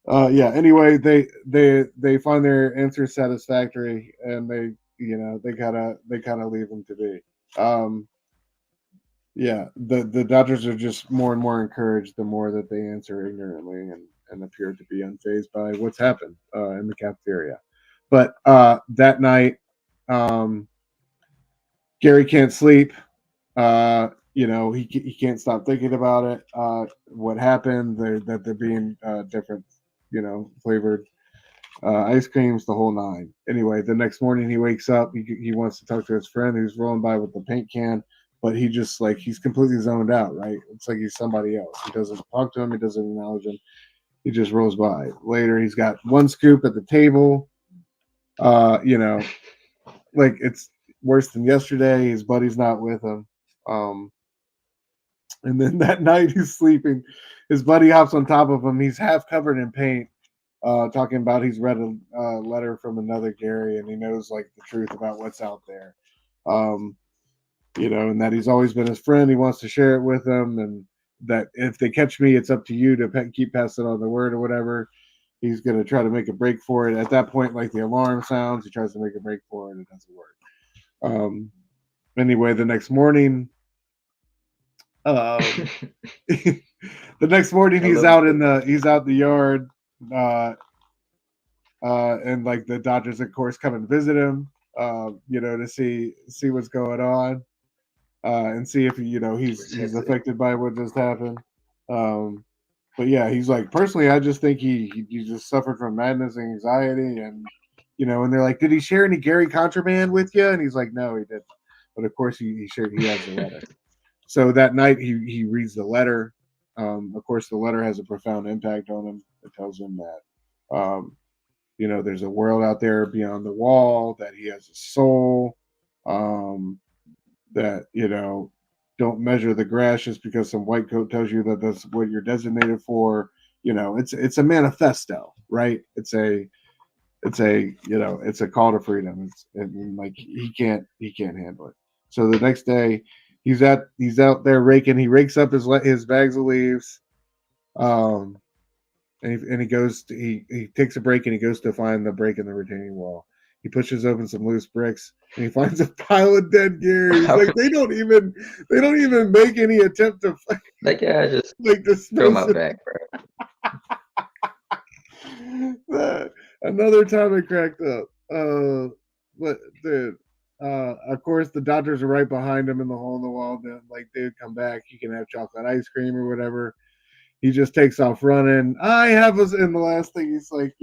Anyway, they find their answer satisfactory and they kind of leave them to be. The doctors are just more and more encouraged the more that they answer ignorantly and appear to be unfazed by what's happened in the cafeteria. But that night, Gary can't sleep. He can't stop thinking about it. What happened? That they're being different, flavored ice creams, the whole 9. Anyway, the next morning he wakes up. He wants to talk to his friend who's rolling by with the paint can, but he just he's completely zoned out. Right? It's like he's somebody else. He doesn't talk to him. He doesn't acknowledge him. He just rolls by. Later, he's got 1 scoop at the table. It's worse than yesterday. His buddy's not with him. And then that night he's sleeping. His buddy hops on top of him. He's half covered in paint, talking about he's read a letter from another Gary and he knows like the truth about what's out there. And that he's always been his friend. He wants to share it with them, and that if they catch me, it's up to you to keep passing on the word or whatever. He's going to try to make a break for it. At that point, like the alarm sounds, he tries to make a break for it, and it doesn't work. Anyway, the next morning, he's out in the yard, and like the Dodgers, of course, come and visit him, to see what's going on, and see if he's affected by what just happened. But yeah, he's like, personally, I just think he just suffered from madness and anxiety, and and they're like, did he share any Gary contraband with you? And he's like, no, he didn't. But of course, he has the letter. So that night, he reads the letter. Of course, the letter has a profound impact on him. It tells him that, there's a world out there beyond the wall, that he has a soul, that, don't measure the grass just because some white coat tells you that that's what you're designated for. It's a manifesto, right? It's a call to freedom. And like he can't handle it. So the next day he's out there raking. He rakes up his bags of leaves. And he takes a break and he goes to find the break in the retaining wall. He pushes open some loose bricks and he finds a pile of dead Garys. Like they don't even make any attempt to just like throw my back, bro. Another time it cracked up. But dude, of course the Dodgers are right behind him in the hole in the wall. Like, dude, come back. You can have chocolate ice cream or whatever. He just takes off running. And the last thing he's like,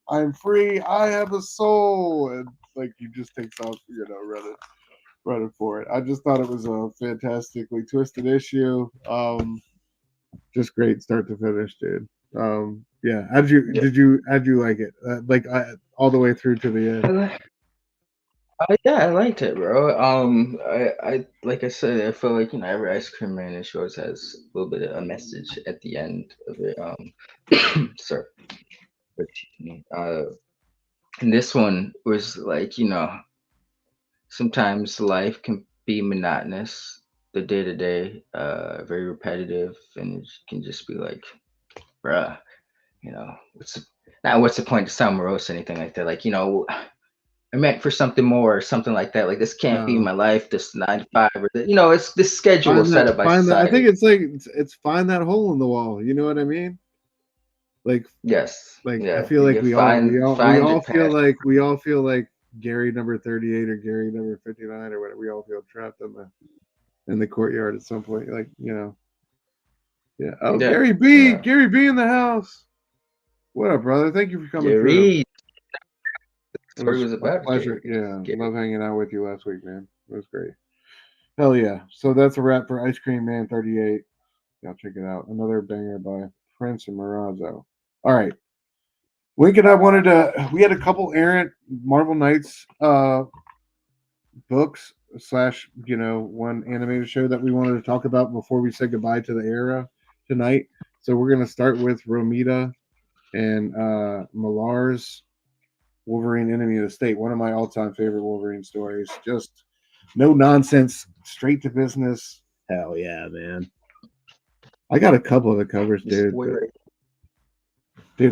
I'm free. I have a soul. And like he just takes off, running for it. I just thought it was a fantastically twisted issue. Just great start to finish, dude. Yeah. How'd you like it? All the way through to the end. Yeah, I liked it, bro. I like I said, I feel like every Ice Cream Man in shows has a little bit of a message at the end of it. Sorry, excuse me. And this one was like, sometimes life can be monotonous, the day to day, very repetitive, and it can just be like, bruh, what's the point to sound morose or anything like that? Like, I meant for something more or something like that. Like, this can't be my life, this 9 to 5, or it's this schedule set up by society. I think it's like it's find that hole in the wall. You know what I mean? Like, yes, like yeah. I feel like we all feel like Gary number 38 or Gary number 59 or whatever. We all feel trapped in the courtyard at some point. Like, yeah. Oh, yeah. Gary B in the house. What up, brother? Thank you for coming through. It was a pleasure. Yeah, love hanging out with you last week, man. It was great. Hell yeah. So that's a wrap for Ice Cream Man 38. Y'all check it out. Another banger by Prince and Marazzo. All right. Link and I we had a couple errant Marvel Knights books / one animated show that we wanted to talk about before we say goodbye to the era tonight. So we're going to start with Romita and Millar's Wolverine Enemy of the State, one of my all-time favorite Wolverine stories. Just no nonsense, straight to business. Hell yeah, man. I got a couple of the covers, dude. Dude,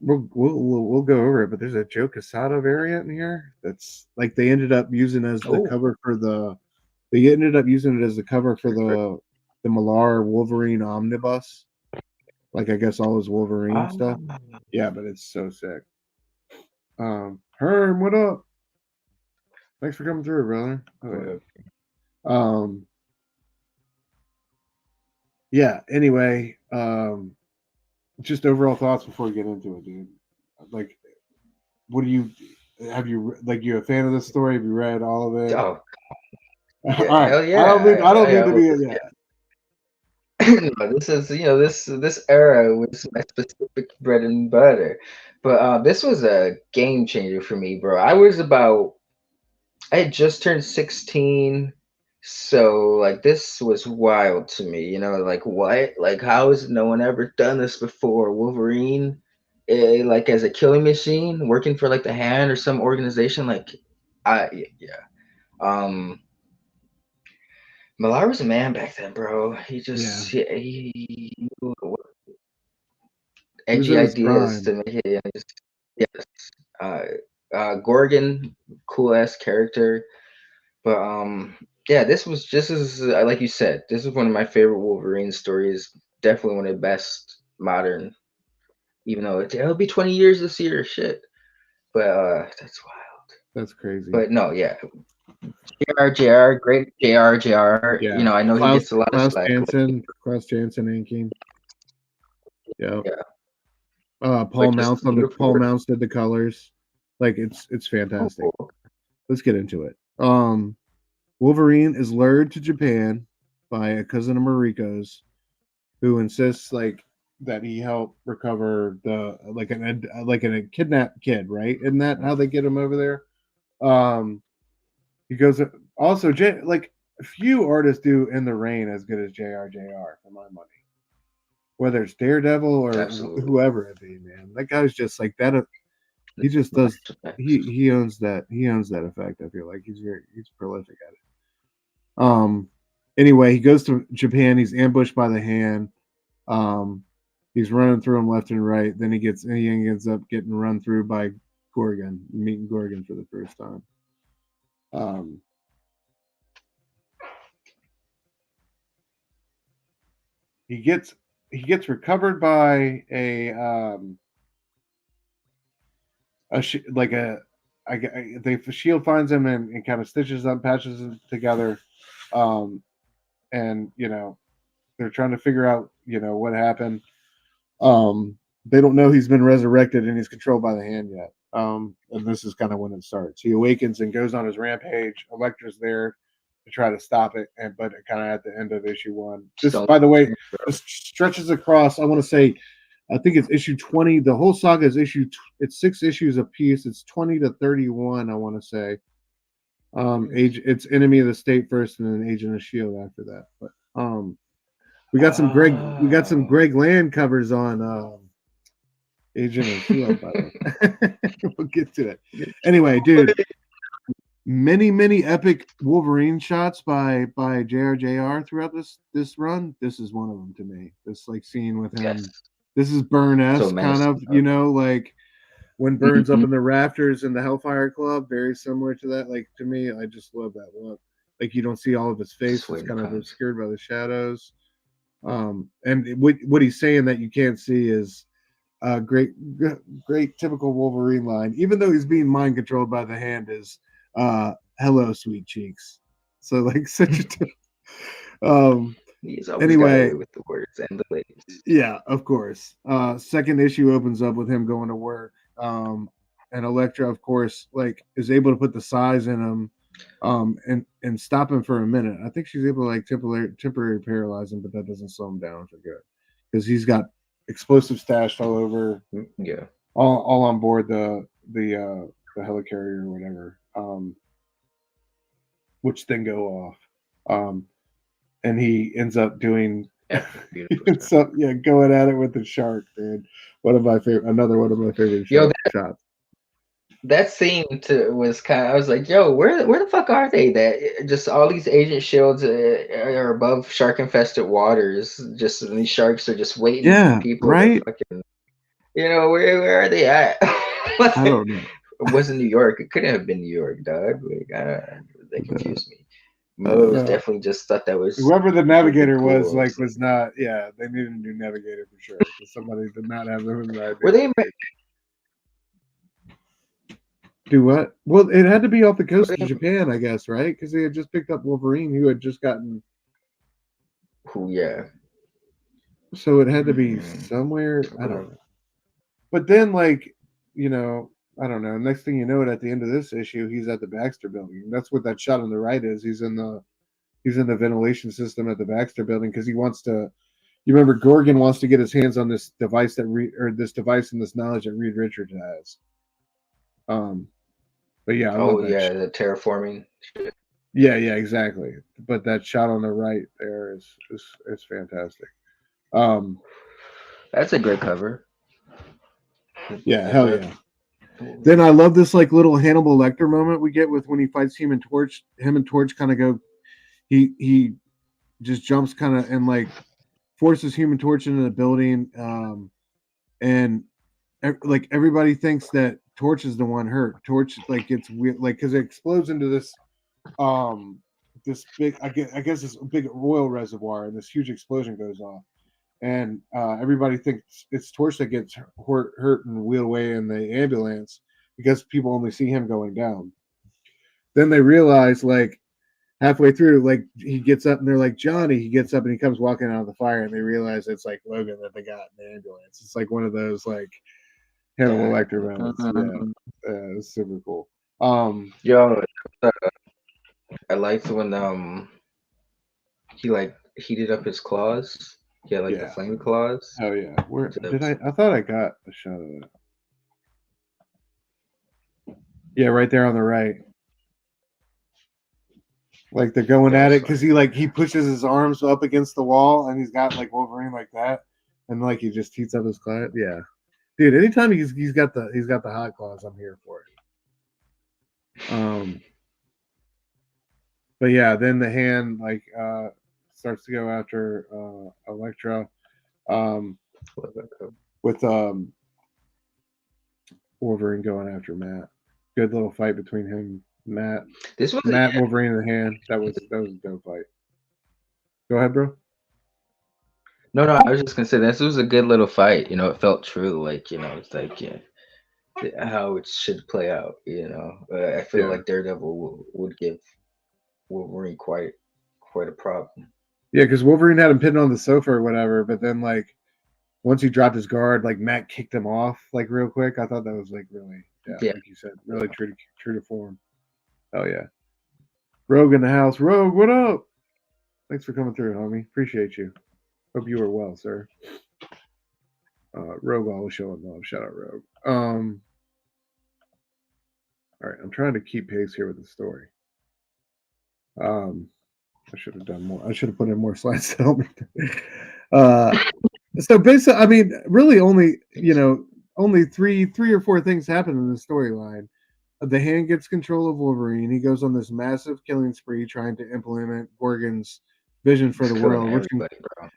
we'll go over it, but there's a Joe Quesada variant in here that's like they ended up using as the cover for the Millar Wolverine omnibus. Like, I guess all his Wolverine stuff. Yeah, but it's so sick. Herm, what up? Thanks for coming through, brother. Oh, yeah. Anyway, just overall thoughts before we get into it, dude. Like, what you a fan of this story? Have you read all of it? Oh, yeah, hell yeah. I don't need to be. Yeah. No, this is this era was my specific bread and butter, but this was a game changer for me, bro. I was about I had just turned 16, so like this was wild to me. Like what? Like how has no one ever done this before? Wolverine, like as a killing machine, working for like the Hand or some organization. Like, yeah. Millar was a man back then, bro. He knew what He was edgy in his ideas prime. to make it. Yes. Gorgon, cool ass character. But yeah, this was just as like you said, this is one of my favorite Wolverine stories. Definitely one of the best modern, even though it'll be 20 years this year, shit. But that's wild. That's crazy. But no, yeah. JRJR, great JRJR. Yeah. I know he gets a lot of slack. Klaus Janson inking. Yeah. Yeah. Paul Mounts Beautiful work. did the colors. Like it's fantastic. Cool. Let's get into it. Wolverine is lured to Japan by a cousin of Mariko's, who insists like that he help recover the like a kidnapped kid, right? Isn't that how they get him over there? He goes also like few artists do In the Rain as good as JRJR for my money. Whether it's Daredevil or Absolutely. whoever it be, man, that guy's just like that. He just does. He owns that. He owns that effect. I feel like he's prolific at it. Anyway, he goes to Japan. He's ambushed by the Hand. He's running through him left and right. Then he ends up getting run through by Gorgon, meeting Gorgon for the first time. He gets recovered by the Shield finds him and kind of stitches up, patches them together, and they're trying to figure out what happened. They don't know he's been resurrected and he's controlled by the Hand yet. And this is kind of when it starts. He awakens and goes on his rampage. Elektra's there to try to stop it, but kind of at the end of issue 1. This, by the way, this stretches across. I want to say, I think it's issue 20. The whole saga is it's 6 issues a piece. It's 20 to 31. I want to say. It's Enemy of the State first, and then Agent of Shield after that. But we got some Greg Land covers on Agent of Shield. By the way. We'll get to that. Anyway, dude. Many epic Wolverine shots by JRJR throughout this run. This is one of them to me. This like scene with him. Yes. This is Byrne-esque so kind of, like when Byrne's up in the rafters in the Hellfire Club, very similar to that. Like to me, I just love that look. Like you don't see all of his face; it's kind of obscured by the shadows. And what he's saying that you can't see is great typical Wolverine line. Even though he's being mind controlled by the Hand, is hello, sweet cheeks. So like such a he's always anyway with the words and the ladies. Yeah, of course. Second issue opens up with him going to work. And Elektra, of course, like is able to put the size in him and stop him for a minute. I think she's able to like temporary paralyze him, but that doesn't slow him down for good. Because he's got explosives stashed all over. Yeah. All on board the helicarrier or whatever. Which then go off. And he ends up doing going at it with the shark, dude. Another one of my favorite shots. That scene was kind of, I was like, yo, where the fuck are they? That just all these Agent Shields are above shark infested waters. Just these sharks are just waiting for people. Right? To fucking, where are they at? I don't know. It wasn't New York. It couldn't have been New York, dog. Like, they confused me. Miller was definitely just thought that was whoever the navigator cool. was not. Yeah, they needed a new navigator for sure. Somebody did not have them in the idea. Were they? Do what? Well, it had to be off the coast of Japan, I guess, right? Because they had just picked up Wolverine, who had just gotten. Yeah. So it had to be somewhere. I don't know. But then, like, I don't know. Next thing you know, at the end of this issue, he's at the Baxter Building. That's what that shot on the right is. He's in the ventilation system at the Baxter Building because he wants to. You remember, Gorgon wants to get his hands on this device this device and this knowledge that Reed Richards has. But yeah, I Oh love that. yeah, the terraforming shit. Yeah, exactly. But that shot on the right there is fantastic. That's a great cover. Yeah, hell yeah. Then I love this like little Hannibal Lecter moment we get with when he fights Human Torch. Him and Torch kind of go. He just jumps kind of and like forces Human Torch into the building. And like everybody thinks that Torch is the one hurt. Torch like gets weird, like because it explodes into this big, I guess this big oil reservoir, and this huge explosion goes off, and everybody thinks it's Torch that gets hurt and wheeled away in the ambulance because people only see him going down. Then they realize like halfway through, like he gets up and they're like Johnny. He gets up and he comes walking out of the fire, and they realize it's like Logan that they got in the ambulance. It's like one of those like Hannibal Lecter moments. Yeah, it's super cool. Yo, I liked when he like heated up his claws. He had like the flame claws. Oh yeah. Where did I thought I got a shot of that. Yeah, right there on the right. Like they're going at it because he pushes his arms up against the wall and he's got like Wolverine like that, and like he just heats up his claw. Yeah, dude. Anytime he's got the hot claws, I'm here for it. But yeah, then the hand like starts to go after Elektra, with Wolverine going after Matt. Good little fight between him, Matt. This was Matt Wolverine in the hand. That was a dope fight. Go ahead, bro. No, I was just gonna say this was a good little fight. You know, it felt true. Like it's like how it should play out. I feel like Daredevil would give Wolverine quite a problem. Yeah, because Wolverine had him pinned on the sofa or whatever, but then like once he dropped his guard, like Matt kicked him off like real quick. I thought that was like really, like you said, really true to form. Oh yeah. Rogue in the house. Rogue, what up? Thanks for coming through, homie. Appreciate you. Hope you are well, sir. Rogue always showing love. Shout out Rogue. All right, I'm trying to keep pace here with the story. I should have done more. I should have put in more slides to help me. So basically, I mean, really only three or four things happen in the storyline. The Hand gets control of Wolverine. He goes on this massive killing spree, trying to implement Gorgon's vision for the world,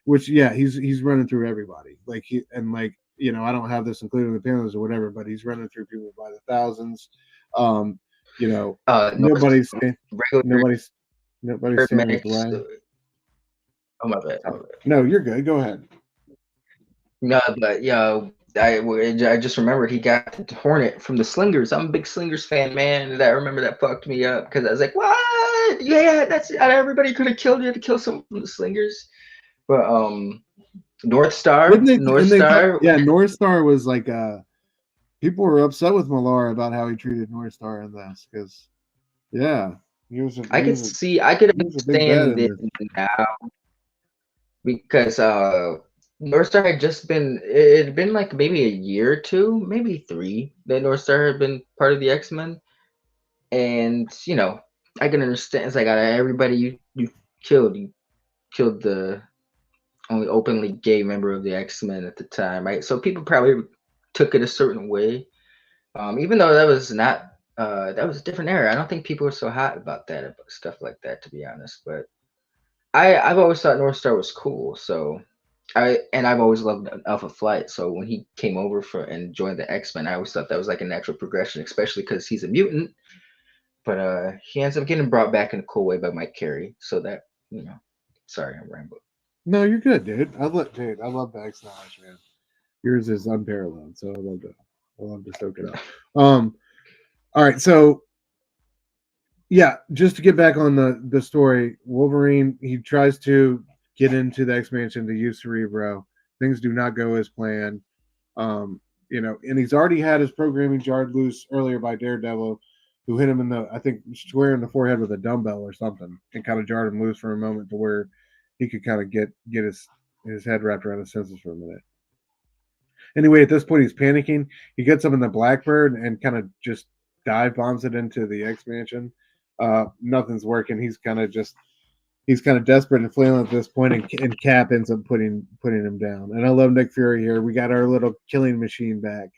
which he's running through everybody. Like I don't have this included in the panels or whatever, but he's running through people by the thousands. Nobody's saying his way. Oh my bad. No, you're good. Go ahead. No, but I just remembered he got Hornet from the Slingers. I'm a big Slingers fan, man. And I remember that fucked me up because I was like, what? Yeah, that's everybody could have killed you to kill someone from the Slingers. But North Star. North Star was like people were upset with Millar about how he treated North Star in this because I could understand it now because North Star had it had been like maybe a year or two, maybe 3 that North Star had been part of the X-Men. And I can understand it's like everybody you killed the only openly gay member of the X-Men at the time, right? So people probably took it a certain way. Even though that was not that was a different era. I don't think people were so hot about stuff like that, to be honest. But I've always thought North Star was cool. So I've always loved Alpha Flight. So when he came over and joined the X-Men, I always thought that was like a natural progression, especially because he's a mutant. But he ends up getting brought back in a cool way by Mike Carey. So that sorry, I'm rambling. No, you're good, dude. I love the X knowledge, man. Yours is unparalleled, so I love to soak it up. All right, so just to get back on the story, Wolverine, he tries to get into the X-Mansion to use Cerebro. Things do not go as planned. And he's already had his programming jarred loose earlier by Daredevil, who hit him square in the forehead with a dumbbell or something, and kind of jarred him loose for a moment to where he could kind of get his head wrapped around his senses for a minute. Anyway, at this point, he's panicking. He gets up in the Blackbird and kind of just dive bombs it into the X Mansion. Nothing's working. He's kind of desperate and flailing at this point, and Cap ends up putting him down. And I love Nick Fury here. We got our little killing machine back.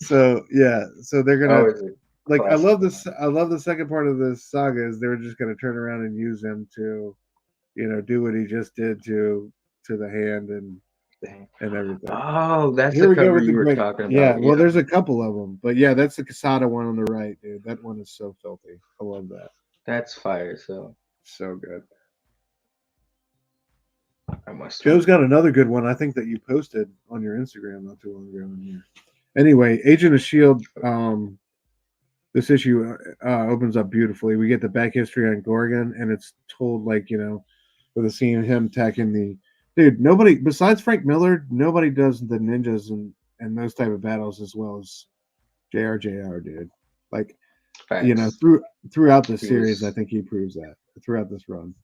So they're gonna I love this. I love the second part of this saga is they're just gonna turn around and use him to, do what he just did to the hand and everything. Oh, that's Here the we go cover with you the were great. talking about. Yeah, well, there's a couple of them, but yeah, that's the Casada one on the right, dude. That one is so filthy. I love that. That's fire. So good. I must. Joe's got another good one. I think that you posted on your Instagram not too long ago in here. Anyway, Agent of Shield. This issue opens up beautifully. We get the back history on Gorgon, and it's told with a scene of him attacking the dude. Nobody besides Frank Miller, nobody does the ninjas and those type of battles as well as JRJR, dude. Like, Facts. throughout the series, I think he proves that throughout this run.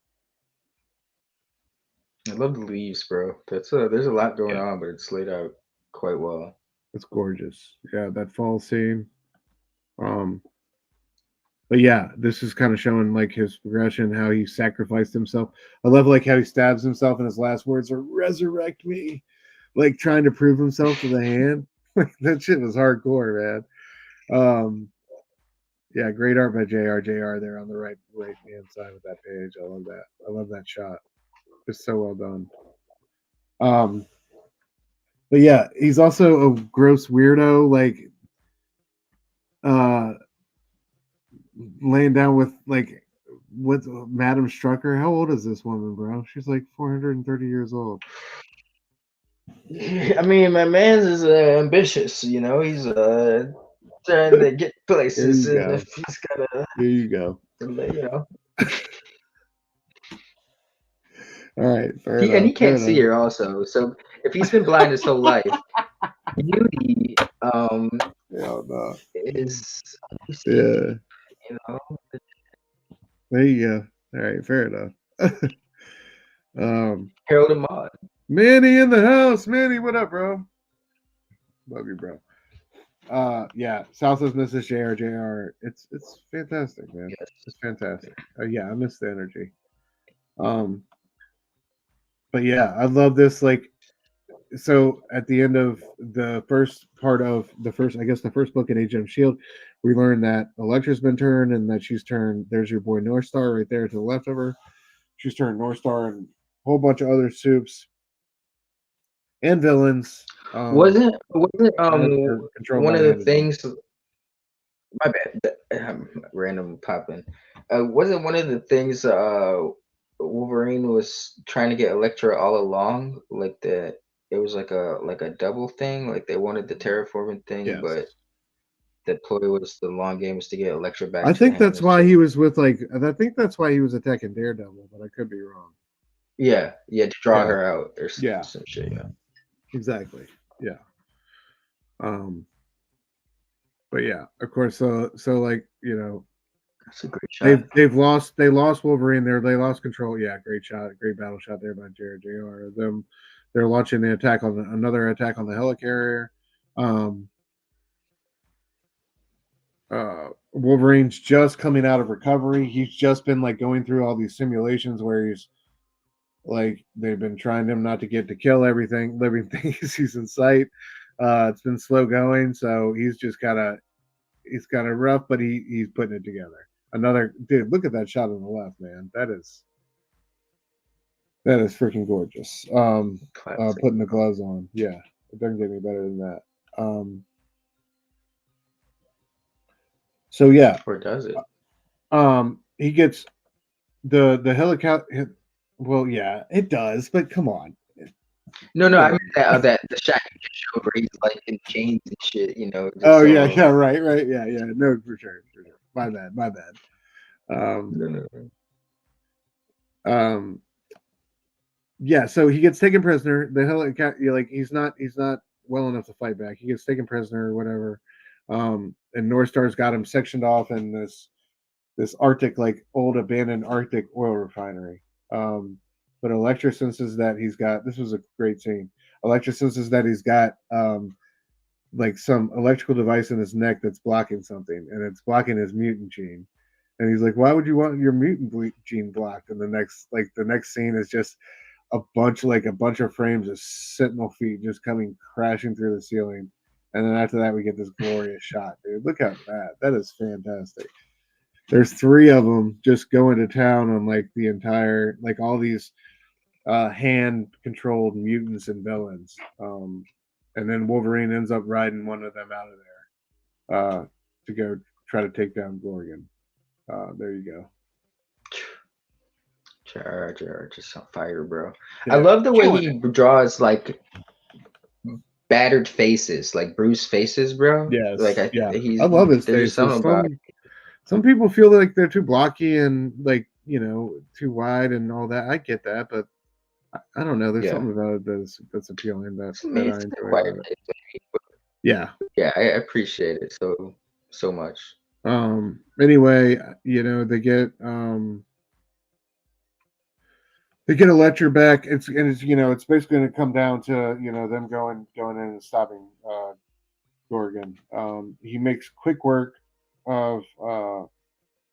I love the leaves, bro. There's a lot going on, but it's laid out quite well. It's gorgeous. Yeah, that fall scene. But yeah, this is kind of showing like his progression, how he sacrificed himself. I love like how he stabs himself, and his last words are "resurrect me," like trying to prove himself to the hand. Like that shit was hardcore, man. Yeah, great art by JRJR there on the right hand side of that page. I love that. I love that shot. It's so well done. But yeah, he's also a gross weirdo, like laying down with Madame Strucker. How old is this woman, bro? She's like 430 years old. I mean, my man's is ambitious, he's trying to get places, and if he's gotta, there you go. All right, and he can't see her also. So if he's been blind his whole life, beauty is there you go. All right, fair enough. Harold and Maude. Manny in the house. Manny, what up, bro? Love you, bro. Yeah, Southwest Mrs. JRJR. It's fantastic, man. Yes. It's fantastic. Yeah, I miss the energy. But yeah, I love this. Like, so at the end of the first part of the first book in Agent of Shield, we learn that Elektra's been turned and that she's turned. There's your boy North Star right there to the left of her. She's turned North Star and a whole bunch of other soups and villains. Wasn't one of the things? My bad. Random popping. Wasn't one of the things Wolverine was trying to get Elektra all along? Like that, it was like a double thing. Like they wanted the terraforming thing, but the ploy was the long game was to get Elektra back. I think that's why he was with I think that's why he was attacking Daredevil, but I could be wrong. Yeah, to draw her out or some shit. Yeah, exactly. Yeah. But yeah, of course. So like that's a great shot. They lost Wolverine there. They lost control. Yeah, great shot, great battle shot there by JRJR. They're launching another attack on the helicarrier. Wolverine's just coming out of recovery. He's just been like going through all these simulations where he's like they've been trying him not to get to kill everything, living thing he sees in sight. It's been slow going, so he's got a rough, but he's putting it together. Another dude, look at that shot on the left, man. That is freaking gorgeous. Putting the gloves on. Yeah, it doesn't get any better than that. So yeah. Or does it? He gets the helicopter. Well, yeah, it does, but come on. No, I mean that the shot you just showed where he's like in chains and shit, Yeah, right, yeah, no, for sure. My bad. Yeah, so he gets taken prisoner. The helicopter, like he's not well enough to fight back. He gets taken prisoner or whatever. And North Star's got him sectioned off in this Arctic, like old abandoned Arctic oil refinery. But Elektra senses that he's got. This was a great scene. Elektra senses that he's got like some electrical device in his neck that's blocking something, and it's blocking his mutant gene. And he's like, "Why would you want your mutant gene blocked?" And the next scene is just a bunch of frames of Sentinel feet just coming crashing through the ceiling. And then after that, we get this glorious shot, dude. Look at that. That is fantastic. There's 3 of them just going to town on like the entire, like all these hand controlled mutants and villains. And then Wolverine ends up riding one of them out of there to go try to take down Gorgon. There you go. JRJR just on fire, bro. Yeah. I love the way he draws like battered faces, like bruised faces, bro. Yes. Like I love his there's faces. something about it. Some people feel like they're too blocky and like, too wide and all that. I get that, but I don't know. There's something about it that's appealing that I enjoy about it. Yeah. Yeah, I appreciate it so much. Anyway, they get a lecture back. It's basically going to come down to them going in and stopping Gorgon. He makes quick work of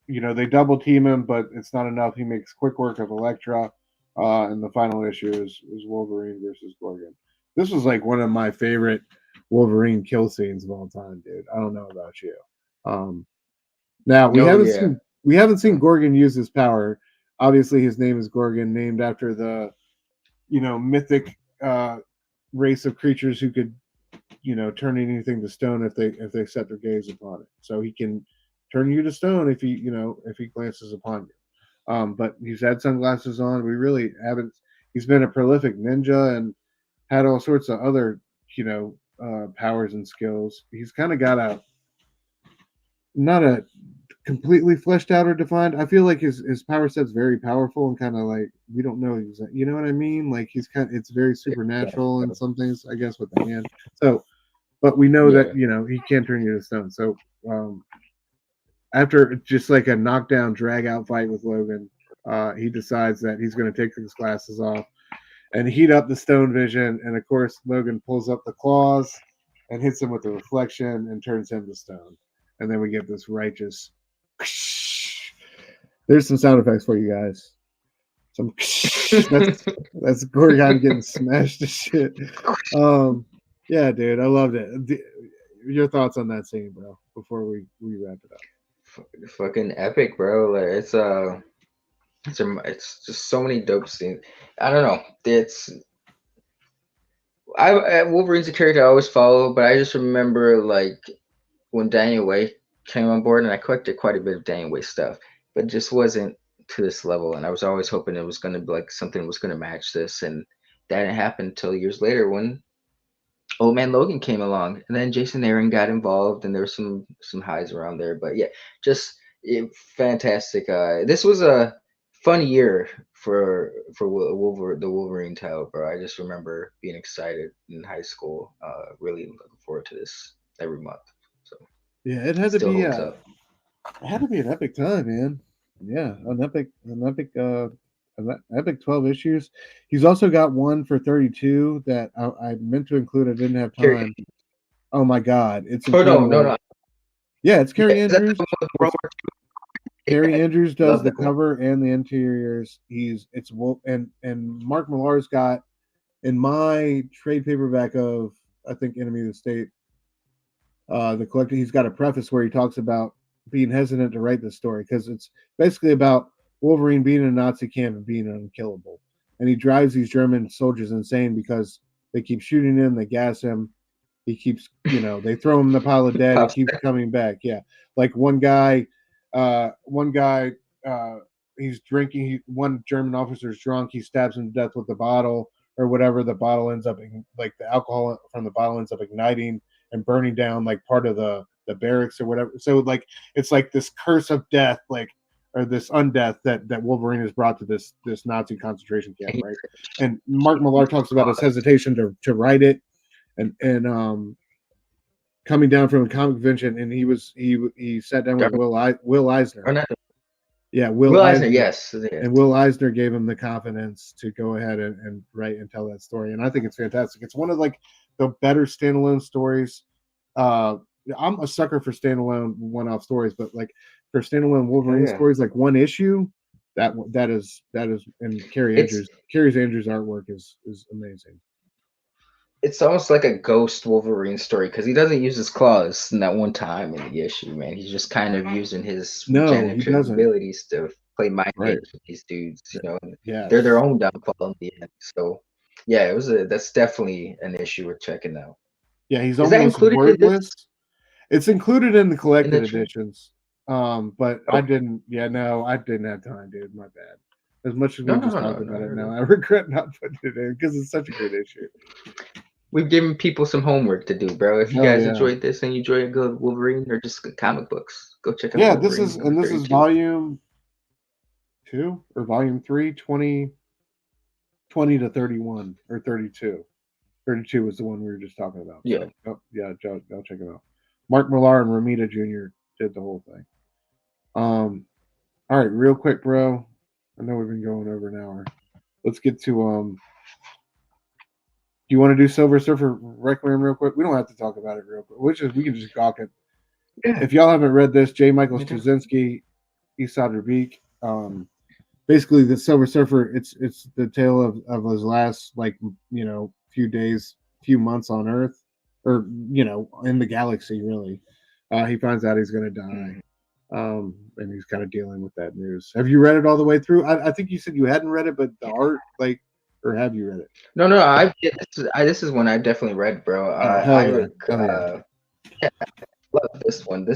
they double team him, but it's not enough. He makes quick work of Elektra, and the final issue is Wolverine versus Gorgon. This was like one of my favorite Wolverine kill scenes of all time, dude. I don't know about you. Now we haven't seen Gorgon use his power. Obviously, his name is Gorgon, named after the mythic race of creatures who could turn anything to stone if they set their gaze upon it. So he can turn you to stone if he glances upon you. But he's had sunglasses on. We really haven't. He's been a prolific ninja and had all sorts of other powers and skills. He's kind of got not a completely fleshed out or defined. I feel like his power set's very powerful and kind of like we don't know exactly. You know what I mean? Like it's very supernatural in some things, I guess, with the hand. So, but we know that he can turn you to stone. So after just like a knockdown drag out fight with Logan, he decides that he's going to take his glasses off and heat up the stone vision. And of course, Logan pulls up the claws and hits him with the reflection and turns him to stone. And then we get this righteous. There's some sound effects for you guys. Some that's Gorgon getting smashed to shit. Yeah, dude, I loved it. Your thoughts on that scene, bro? Before we wrap it up. Fucking epic, bro. Like, it's just so many dope scenes. I don't know. Wolverine's a character I always follow, but I just remember like when Daniel Way came on board, and I collected quite a bit of Daniel Way stuff, but it just wasn't to this level. And I was always hoping it was going to be like something was going to match this, and that didn't happen until years later when Old Man Logan came along, and then Jason Aaron got involved, and there was some highs around there. But yeah, just fantastic. This was a fun year for the Wolverine title, bro. I just remember being excited in high school, really looking forward to this every month. So yeah, it had to be an epic time, man. Yeah, an epic 12 issues. He's also got one for 32 that I meant to include. I didn't have time. Oh my god, it's incredible. No. Yeah, it's Carrie Andrews. Carrie Andrews does the cover and the interiors. And Mark Millar's got in my trade paperback of I think Enemy of the State. The collector, he's got a preface where he talks about being hesitant to write this story because it's basically about Wolverine being in a Nazi camp and being unkillable. And he drives these German soldiers insane because they keep shooting him, they gas him. He keeps, they throw him in the pile of dead. He keeps coming back. Yeah. Like one guy, he's drinking. One German officer's drunk. He stabs him to death with the bottle or whatever. The bottle ends up, like the alcohol from the bottle ends up igniting and burning down like part of the barracks or whatever. So like it's like this curse of death, like or this undeath that Wolverine has brought to this Nazi concentration camp, right? And Mark Millar talks about his hesitation to write it, and coming down from a comic convention, and he sat down with Will Eisner. Yeah, Will Eisner, yes. And Will Eisner gave him the confidence to go ahead and write and tell that story. And I think it's fantastic. It's one of like the better standalone stories I'm a sucker for standalone one-off stories, but like for standalone Wolverine stories, like one issue, that is, and Carrie Andrews' artwork is amazing. It's almost like a ghost Wolverine story because he doesn't use his claws in that one time in the issue, man. He's just kind of using his regenerative abilities to play mind games with these dudes. You know, they're their own downfall in the end. So, yeah, that's definitely an issue we're checking out. Yeah, he's almost wordless. It's included in the collected editions, but I didn't. Yeah, no, I didn't have time, dude. My bad. As much as we just talked about it now, I regret not putting it in because it's such a great issue. We've given people some homework to do, bro. If you guys enjoyed this and you enjoy a good Wolverine or just comic books, go check out. Yeah, Wolverine this is volume 2 or volume 3, 20 to 31 or 32. 32 was the one we were just talking about. Yeah, so, I'll check it out. Mark Millar and Romita Jr. did the whole thing. All right, real quick, bro. I know we've been going over an hour. Let's get to do you want to do Silver Surfer Requiem real quick? We don't have to talk about it real quick. We can just gawk it. Yeah. If y'all haven't read this, J. Michael Stracynski, Esad Ribic, basically the Silver Surfer, it's the tale of his last few months on Earth, or in the galaxy really. He finds out he's gonna die. And he's kind of dealing with that news. Have you read it all the way through? I think you said you hadn't read it, but the art, or have you read it? No, this is one I definitely read, bro. I love this one.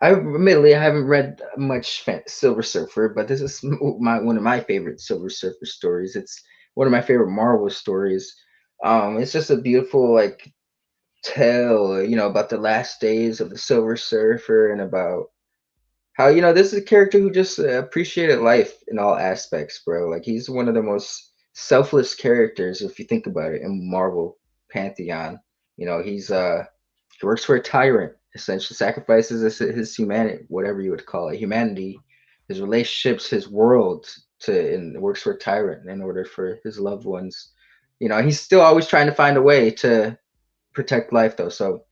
Admittedly, I haven't read much Silver Surfer, but this is one of my favorite Silver Surfer stories. It's one of my favorite Marvel stories. It's just a beautiful tale, about the last days of the Silver Surfer and about how this is a character who just appreciated life in all aspects, bro. Like he's one of the most selfless characters if you think about it in Marvel pantheon. He works for a tyrant, essentially sacrifices his humanity, whatever you would call it, humanity, his relationships, his world, and works for a tyrant in order for his loved ones. He's still always trying to find a way to protect life, though. So,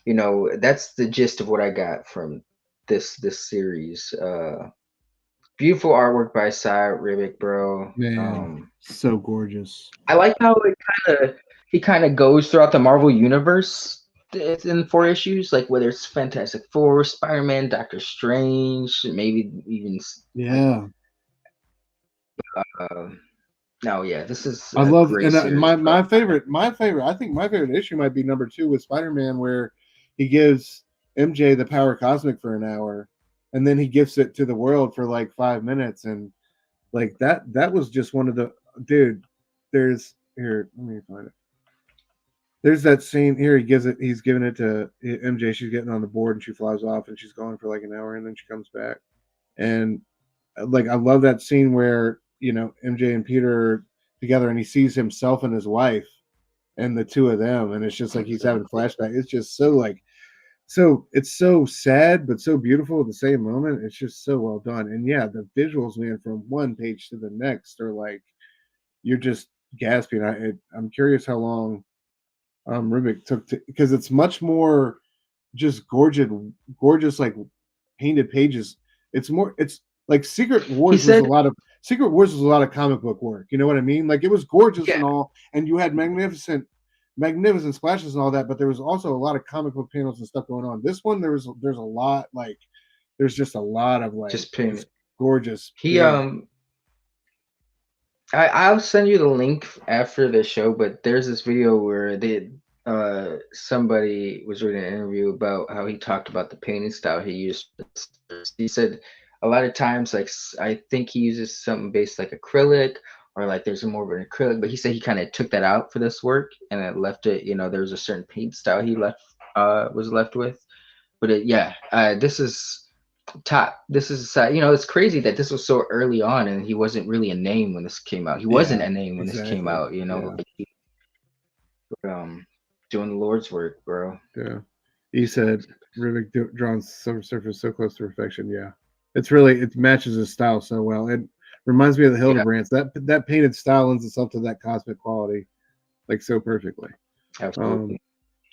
that's the gist of what I got from this series. Beautiful artwork by Esad Ribic, bro. Man, so gorgeous. I like how he kind of goes throughout the Marvel universe. It's in 4 issues, like whether it's Fantastic Four, Spider-Man, Doctor Strange, maybe even this is. I love my favorite. I think my favorite issue might be number 2 with Spider-Man, where he gives MJ the power cosmic for an hour, and then he gifts it to the world for 5 minutes, and that was just one of the let me find it. There's that scene here. He's giving it to MJ. She's getting on the board and she flies off and she's gone for an hour and then she comes back. And I love that scene where, MJ and Peter are together and he sees himself and his wife and the two of them. And it's just he's having flashback. It's just so it's so sad, but so beautiful at the same moment. It's just so well done. And yeah, the visuals, man, from one page to the next are you're just gasping. I'm curious how long Ribic took because it's much more just gorgeous painted pages. It's like Secret Wars was a lot of comic book work. You know what I mean? It was gorgeous and all, and you had magnificent splashes and all that, but there was also a lot of comic book panels and stuff going on. This one there's a lot there's just a lot of just painted gorgeous. I'll send you the link after the show, but there's this video where somebody was reading an interview about how he talked about the painting style he used. He said a lot of times, I think he uses something based acrylic, or there's more of an acrylic, but he said he kind of took that out for this work and it left it, there was a certain paint style he was left with. But this is top. This is it's crazy that this was so early on and he wasn't really a name when this came out. He wasn't a name when this came out, doing the Lord's work, bro. Yeah. He said Ribic drawn Silver Surfer so close to perfection. Yeah. It matches his style so well. It reminds me of the Hildebrands. That painted style lends itself to that cosmic quality so perfectly. Absolutely.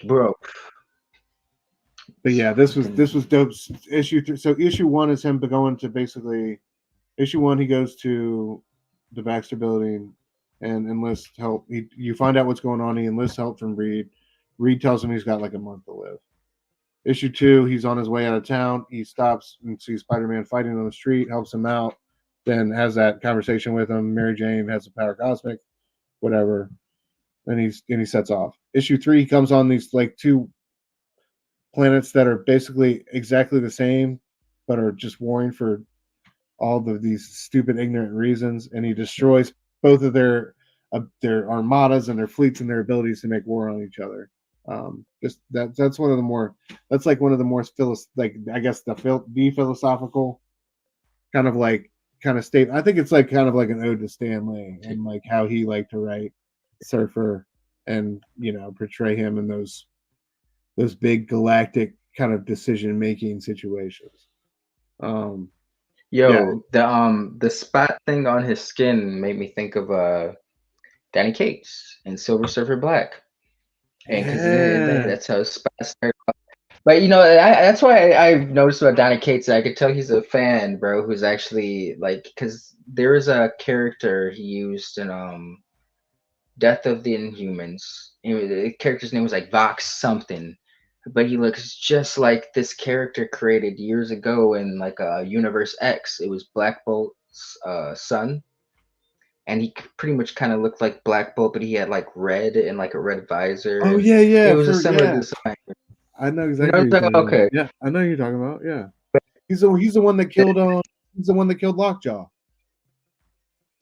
Bro. But yeah, this was dope. Issue 3. So issue 1 is him going to basically issue 1. He goes to the Baxter Building and enlists help. You find out what's going on. He enlists help from Reed. Reed tells him he's got like a month to live. Issue 2, he's on his way out of town. He stops and sees Spider-Man fighting on the street, helps him out, then has that conversation with him. Mary Jane has the power cosmic, whatever, and he sets off. Issue 3, he comes on these like 2 planets that are basically exactly the same, but are just warring for all of these stupid, ignorant reasons, and he destroys both of their armadas and their fleets and their abilities to make war on each other. Just that's one of the more I guess the philosophical kind of statement. I think it's like kind of like an ode to Stan Lee and like how he liked to write Surfer and portray him in those big galactic kind of decision making situations. The spot thing on his skin made me think of Danny Cates in Silver Surfer Black, and because that's how his spot started. But that's why I've noticed about Danny Cates. I could tell he's a fan, bro. Who's actually like, because there is a character he used in Death of the Inhumans. The character's name was like Vox something, but he looks just like this character created years ago in like Universe X. It was Black Bolt's son, and he pretty much kind of looked like Black Bolt, but he had like red and like a red visor. Oh yeah. It was a similar design. I know exactly. What you're talking about. Okay. Yeah, I know who you're talking about. Yeah, he's the one that killed he's the one that killed Lockjaw.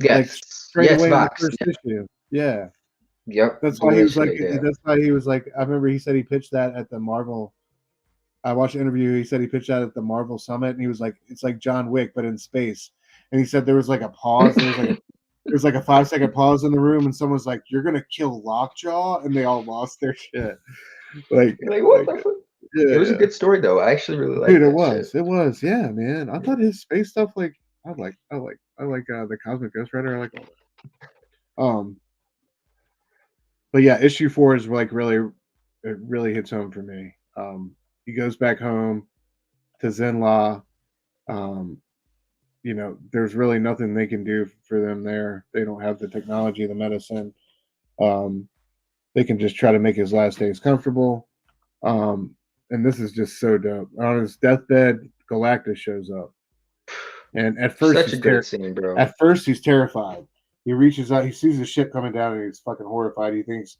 Yes. Like straight yes, away Vox. in the first issue. Yeah. Yep. That's why he was like. That's why he was like. I remember he said he pitched that at the Marvel. I watched an interview. He said he pitched that at the Marvel Summit, and he was like, "It's like John Wick, but in space." And he said there was like a pause. There was like a 5-second pause in the room, and someone's like, "You're gonna kill Lockjaw," and they all lost their shit. Like what the fuck? Yeah. It was a good story though. I actually really liked it. Dude, it was. Yeah, man. I thought his space stuff I like the Cosmic Ghost Rider. I like all that. But yeah, issue 4 is like it really hits home for me. He goes back home to Zenla. There's really nothing they can do for them there. They don't have the technology, the medicine. They can just try to make his last days comfortable. And this is just so dope. On his deathbed, Galactus shows up. And at first, such a good scene, bro. At first, he's terrified. He reaches out, he sees the ship coming down, and he's fucking horrified. He thinks,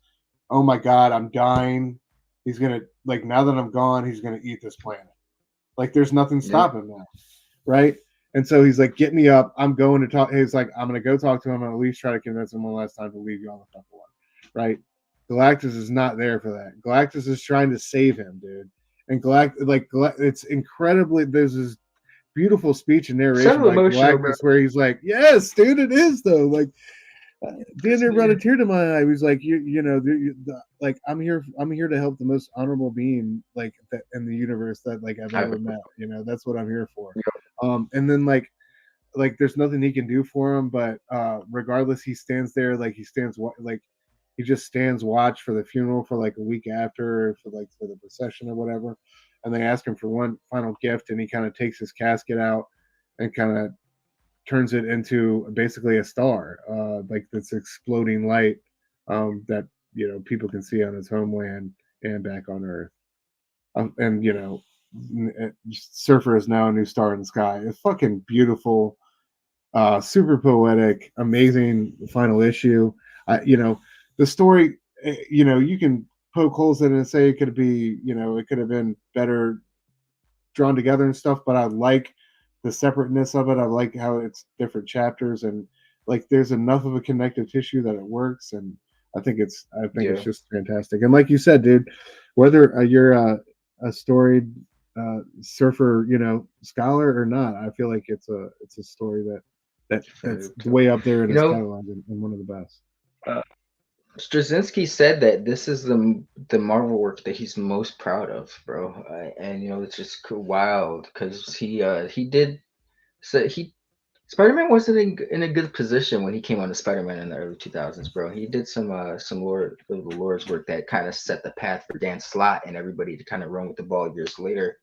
"Oh my god, I'm dying. He's gonna now that I'm gone, he's gonna eat this planet. Like there's nothing stopping him now, right?" And so he's like, "Get me up. I'm going to talk." He's like, "I'm gonna go talk to him and at least try to convince him one last time to leave you on the fuck alone," right? Galactus is not there for that. Galactus is trying to save him, dude. And it's incredibly. There's this beautiful speech and narration by Galactus where he's like, "Yes, dude, it is though." Like, Dan brought a tear to my eye. He's like, like I'm here to help the most honorable being like that in the universe that like I've ever met. That's what I'm here for. And then like there's nothing he can do for him, but regardless, he stands there he just stands watch for the funeral for like a week after for the procession or whatever. And they ask him for one final gift, and he kind of takes his casket out and kind of turns it into basically a star, like this exploding light that people can see on his homeland and back on Earth. And Surfer is now a new star in the sky. It's fucking beautiful, super poetic, amazing final issue. The story, you can poke holes in it and say it could be, it could have been better drawn together and stuff, but I like the separateness of it. I like how it's different chapters and like there's enough of a connective tissue that it works. And I think it's just fantastic. And like you said, dude, whether you're a storied surfer, scholar or not, I feel like it's a story that's way up there in his catalog and one of the best. Stracynski said that this is the Marvel work that he's most proud of, bro. And it's just wild because he Spider-Man wasn't in a good position when he came on to Spider-Man in the early 2000s, bro. He did some Lord's work that kind of set the path for Dan Slott and everybody to kind of run with the ball years later.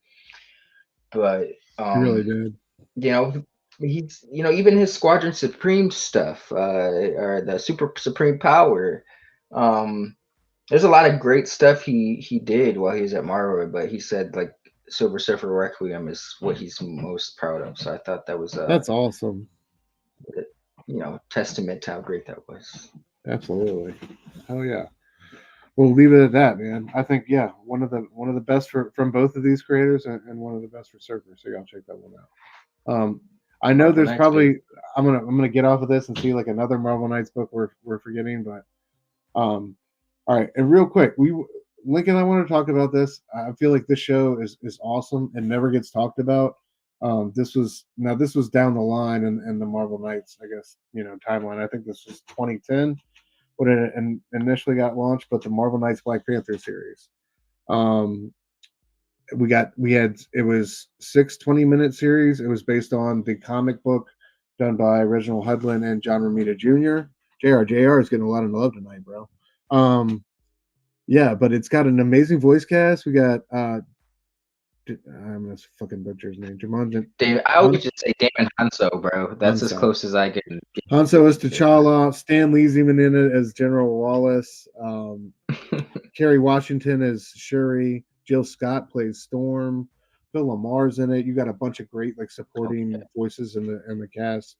But He really did. you know, he's even his Squadron Supreme stuff, or the Super Supreme Power. There's a lot of great stuff he did while he was at Marvel, but he said like Silver Surfer Requiem is what he's most proud of. So I thought that was That's awesome. Testament to how great that was. Absolutely. Hell yeah. We'll leave it at that, man. I think one of the best from both of these creators, and one of the best for Surfer. So y'all check that one out. I know there's probably I'm gonna get off of this and see like another Marvel Knights book we're forgetting, but all right. And real quick, Link and I want to talk about this. I feel like this show is awesome and never gets talked about. This was down the line in the Marvel Knights, I guess, timeline. I think this was 2010 when it initially got launched, but the Marvel Knights Black Panther series. It was 6 20-minute series. It was based on the comic book done by Reginald Hudlin and John Romita Jr. JRJR is getting a lot of love tonight, bro. Yeah, but it's got an amazing voice cast. We got I'm gonna fucking butcher his name. David, I always just say Damon Hanso, bro. That's as close as I get. Hanso is T'Challa. Stan Lee's even in it as General Wallace. Kerry Washington is Shuri. Jill Scott plays Storm. Phil Lamar's in it. You got a bunch of great supporting voices in the cast.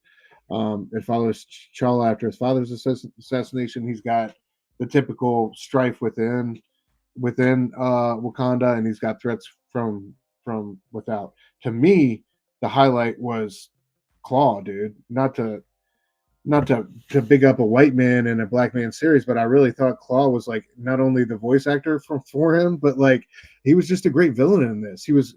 It follows T'Challa after his father's assassination. He's got the typical strife within Wakanda, and he's got threats from without. To me, the highlight was Claw, dude. Not to big up a white man in a black man series, but I really thought Claw was not only the voice actor for him, but he was just a great villain in this. He was,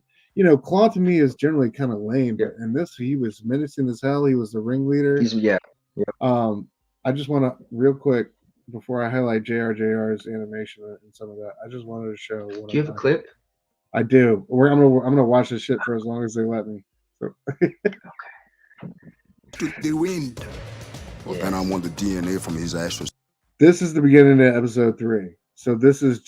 Claw to me is generally kind of lame, but in this he was menacing as hell. He was the ringleader. I just want to real quick before I highlight JRJR's animation and some of that. I just wanted to show. Do you have a clip? I do. I'm gonna watch this shit for as long as they let me. So. The wind. Well, then I want the DNA from his ashes. This is the beginning of episode 3. So this is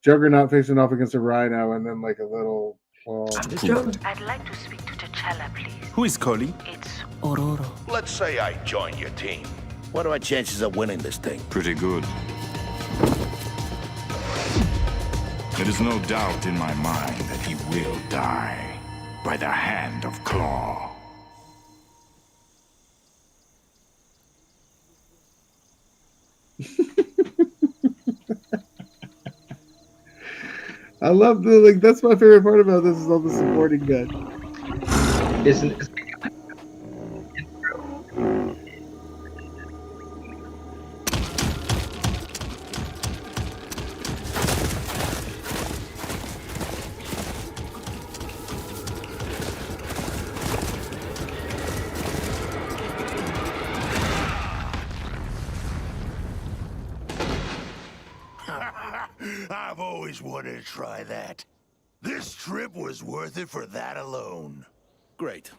Juggernaut facing off against a rhino, and then a little. I'd like to speak to T'Challa, please. Who is calling? It's Ororo. Let's say I join your team. What are our chances of winning this thing? Pretty good. There is no doubt in my mind that he will die by the hand of Claw. I love that's my favorite part about this is all the supporting guys. I've always wanted to try that. This trip was worth it for that alone. Great.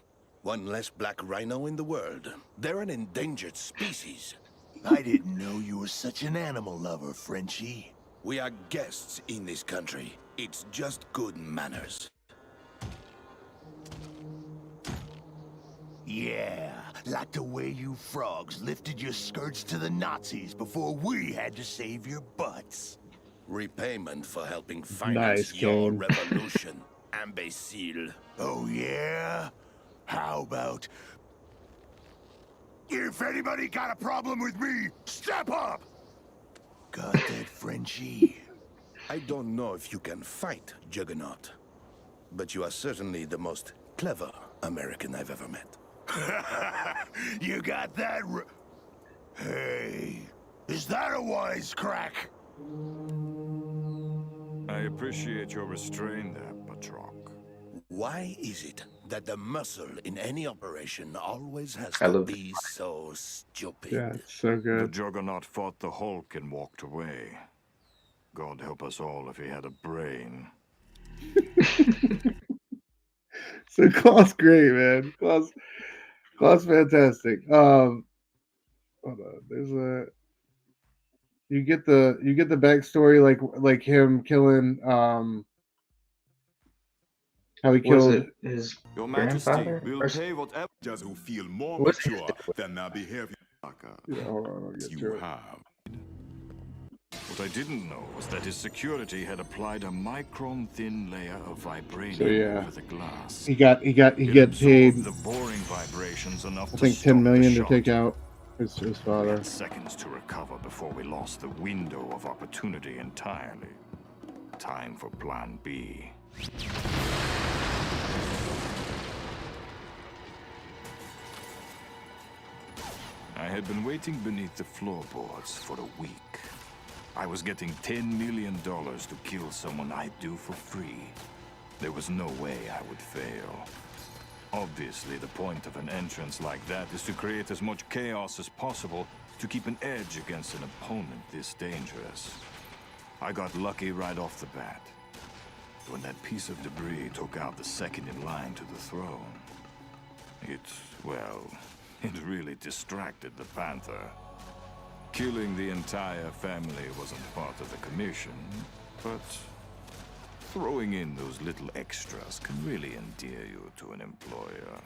One less black rhino in the world. They're an endangered species. I didn't know you were such an animal lover, Frenchie. We are guests in this country. It's just good manners. Yeah, like the way you frogs lifted your skirts to the Nazis before we had to save your butts. Repayment for helping finance your revolution, imbecile. Oh yeah? How about... If anybody got a problem with me, step up! Got that, Frenchie? I don't know if you can fight, Juggernaut. But you are certainly the most clever American I've ever met. You got that? Hey, is that a wisecrack? I appreciate your restraint there, Batroc. Why is it that the muscle in any operation always has to be so stupid? Yeah, it's so good. The Juggernaut fought the Hulk and walked away. God help us all if he had a brain. So Claw's great, man. That's fantastic. Hold on. There's a you get the backstory like him killing how he Was killed. it his Your Majesty grandfather? will Or pay whatever Just who feel more was it his mature than their behavior Yeah, hold on, I'll get to you it. have. What I didn't know was that his security had applied a micron-thin layer of vibranium So, yeah. over the glass. He got It paid. absorbed the boring vibrations enough I to think stop 10 the million to shot. take out his We father. had seconds to recover before we lost the window of opportunity entirely. Time for Plan B. I had been waiting beneath the floorboards for a week. I was getting $10 million to kill someone I'd do for free. There was no way I would fail. Obviously, the point of an entrance like that is to create as much chaos as possible to keep an edge against an opponent this dangerous. I got lucky right off the bat. When that piece of debris took out the second in line to the throne, it really distracted the Panther. Killing the entire family wasn't part of the commission, but throwing in those little extras can really endear you to an employer.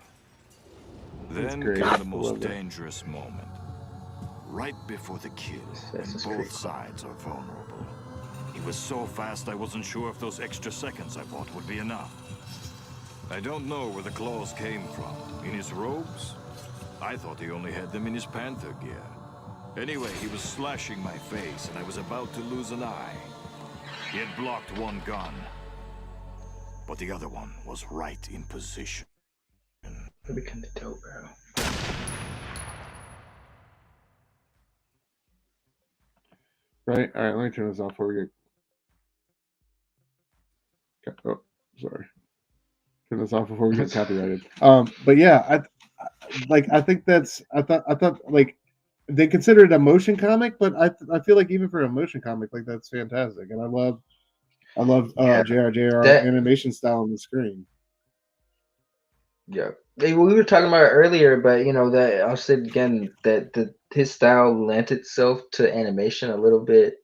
Then great. came the I most love it. dangerous moment. Right before the kill, when Assassin's both Creed. sides are vulnerable. He was so fast I wasn't sure if those extra seconds I bought would be enough. I don't know where the claws came from. In his robes? I thought he only had them in his Panther gear. Anyway, he was slashing my face, and I was about to lose an eye. He had blocked one gun, but the other one was right in position. That'd be kind of dope, bro. Right? All right, let me turn this off before we get. Oh, sorry. Turn this off before we get copyrighted. But yeah, I think that's I thought like they consider it a motion comic, but I feel like even for a motion comic, like that's fantastic, and I love Yeah, JRJR that animation style on the screen. yeah. We were talking about it earlier, but you know that I'll say it again that his style lent itself to animation a little bit.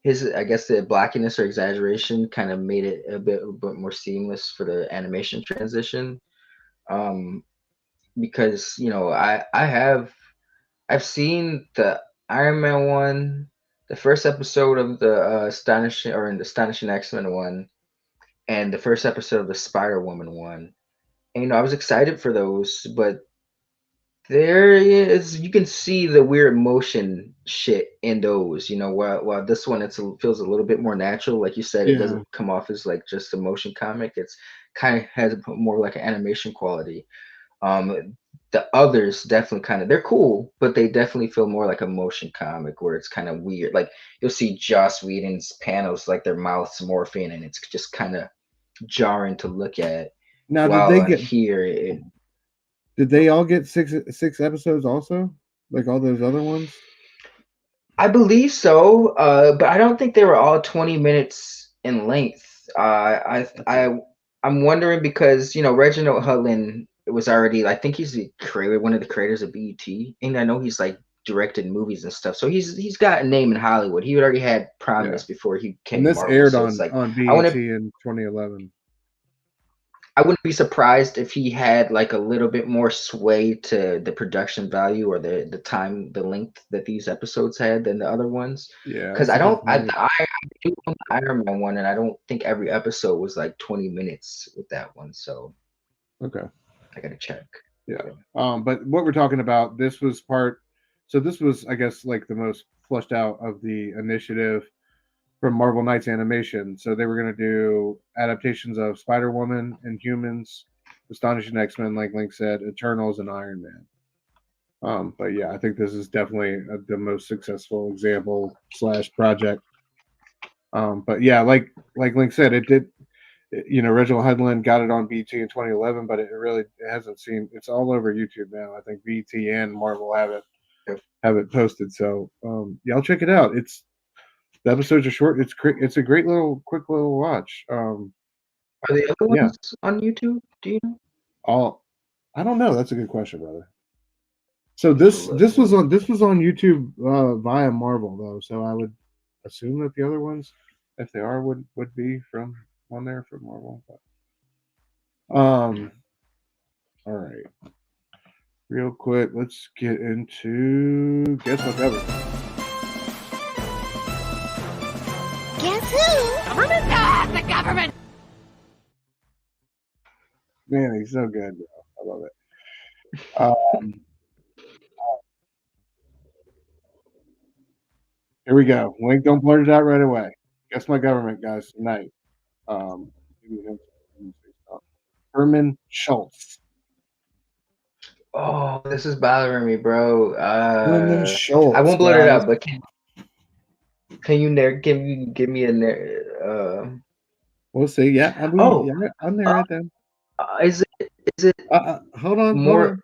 His, I guess, the blackiness or exaggeration kind of made it a bit more seamless for the animation transition. Um, because you know I've seen the Iron Man one, the first episode of the Astonishing X-Men one, and the first episode of the Spider Woman one. And you know I was excited for those, but there is, you can see the weird motion shit in those. You know, while this one feels a little bit more natural, like you said, it Yeah. doesn't come off as like just a motion comic. It's kind of has more like an animation quality. The others definitely kind of, they're cool, but they definitely feel more like a motion comic where it's kind of weird. Like you'll see Joss Whedon's panels, like their mouths morphing, and it's just kind of jarring to look at. Now, While here, did they all get six episodes also, like all those other ones? I believe so, but I don't think they were all 20 minutes in length. I'm wondering because you know Reginald Hudlin was already, I think he's the creator, one of the creators of BET, and I know he's like directed movies and stuff, so he's got a name in Hollywood. He already had promise before he came And to this Marvel. aired So it's like on I BET in 2011. I wouldn't be surprised if he had like a little bit more sway to the production value or the time, the length that these episodes had than the other ones. Yeah, Because that's I a good don't, I point. do own the Iron Man one, and I don't think every episode was like 20 minutes with that one. So Okay. I gotta check. Yeah. But what we're talking about, this was part. So this was, I guess, like the most flushed out of the initiative from Marvel Knights Animation. So they were going to do adaptations of Spider Woman and Humans, Astonishing X-Men, like Link said, Eternals, and Iron Man. But yeah, I think this is definitely the most successful example / project. But yeah, like Link said, it did. You know, Reginald Hudlin got it on BT in 2011, but it hasn't seen. It's all over YouTube now. I think BT and Marvel have it posted. So yeah, I'll check it out. The episodes are short. It's a great quick little watch. Are the other ones on YouTube? Do you know? I don't know. That's a good question, brother. So this was on YouTube via Marvel though, so I would assume that the other ones, if they are, would be from on there from Marvel. But, all right, real quick, let's get into guess what government. Guess who? Government? Ah, the government! Man, he's so good, bro. I love it. Here we go. Link, don't blurt it out right away. Guess my government, guys, tonight. Herman Schultz. Oh, this is bothering me, bro. Herman Schultz. I won't blurt it guys. out, but can you give me a We'll see. Yeah, I'm there right then. Is it hold on more?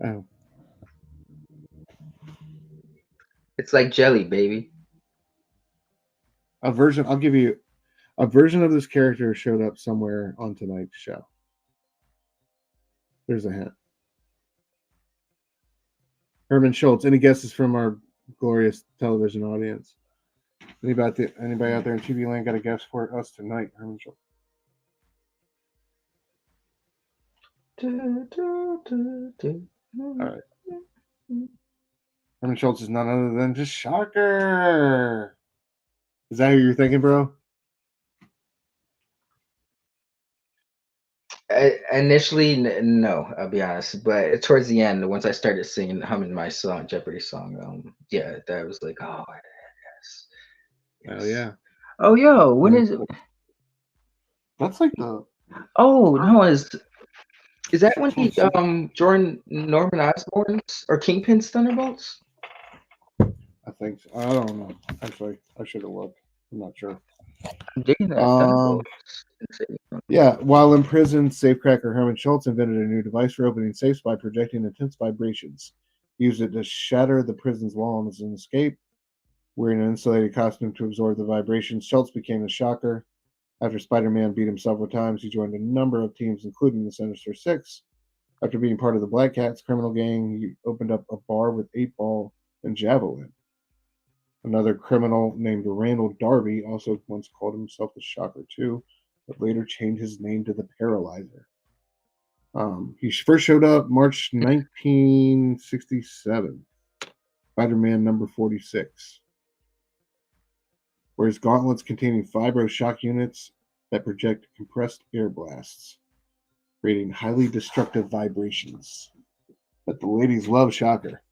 Oh, it's like jelly, baby. a version. I'll give you a version of this character showed up somewhere on tonight's show. There's a hint. Herman Schultz. Any guesses from our glorious television audience? Anybody out there in TV land got a guess for us tonight? Herman Schultz. All right. Herman Schultz is none other than just Shocker. Is that who you're thinking, bro? Initially, no, I'll be honest. But towards the end, once I started humming my song, Jeopardy song, yeah, that was like, oh, yes. Oh yeah. Oh, yo, when is it? That's like the. Oh no, is that when he joined Norman Osborn's or Kingpin's Thunderbolts? I think so. I don't know. Actually, I should have looked. I'm not sure. I'm digging that. Yeah, while in prison, safecracker Herman Schultz invented a new device for opening safes by projecting intense vibrations. He used it to shatter the prison's wall as an escape. Wearing an insulated costume to absorb the vibrations, Schultz became a Shocker. After Spider-Man beat him several times, he joined a number of teams, including the Sinister Six. After being part of the Black Cat's criminal gang, he opened up a bar with 8-ball and javelin. Another criminal named Randall Darby also once called himself the Shocker too, but later changed his name to the Paralyzer. He first showed up March 1967, Spider-Man number 46, wears gauntlets containing vibro shock units that project compressed air blasts, creating highly destructive vibrations. But the ladies love Shocker.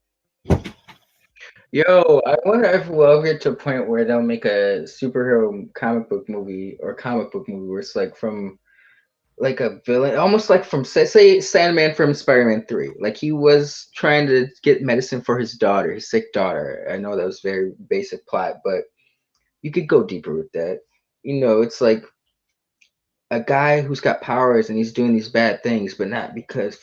Yo, I wonder if we'll get to a point where they'll make a superhero comic book movie where it's like from like a villain, almost like from say Sandman from Spider-Man 3. Like he was trying to get medicine for his daughter, his sick daughter. I know that was very basic plot, but you could go deeper with that. You know, it's like a guy who's got powers and he's doing these bad things, but not because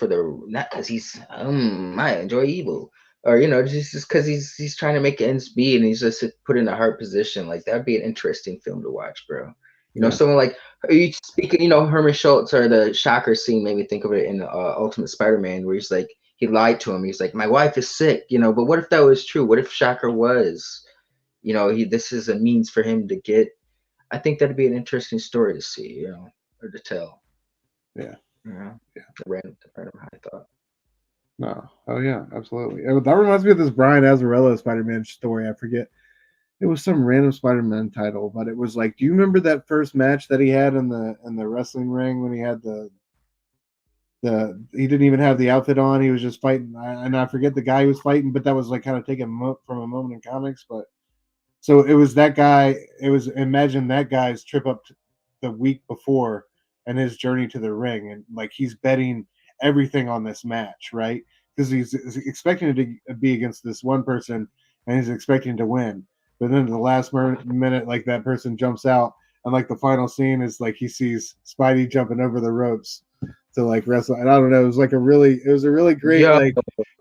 he's I enjoy evil. Or just because he's trying to make ends meet and he's just put in a hard position. Like that'd be an interesting film to watch, bro. Someone like you speaking, Herman Schultz or the Shocker scene made me think of it in Ultimate Spider-Man, where he's like he lied to him. He's like, my wife is sick, but what if that was true? What if Shocker was, this is a means for him to get. I think that'd be an interesting story to see, or to tell. Yeah. Yeah. Random high thought. No. Oh yeah, absolutely. That reminds me of this Brian Azzarello Spider-Man story. I forget. It was some random Spider-Man title, but it was like, do you remember that first match that he had in the wrestling ring when he had he didn't even have the outfit on. He was just fighting, and I forget the guy he was fighting, but that was like kind of taken from a moment in comics. But so it was that guy. Imagine that guy's trip up the week before and his journey to the ring, and like he's betting everything on this match, right? Because he's expecting to be against this one person, and he's expecting to win. But then at the last minute, like that person jumps out, and like the final scene is like he sees Spidey jumping over the ropes to like wrestle. And I don't know, it was a really great like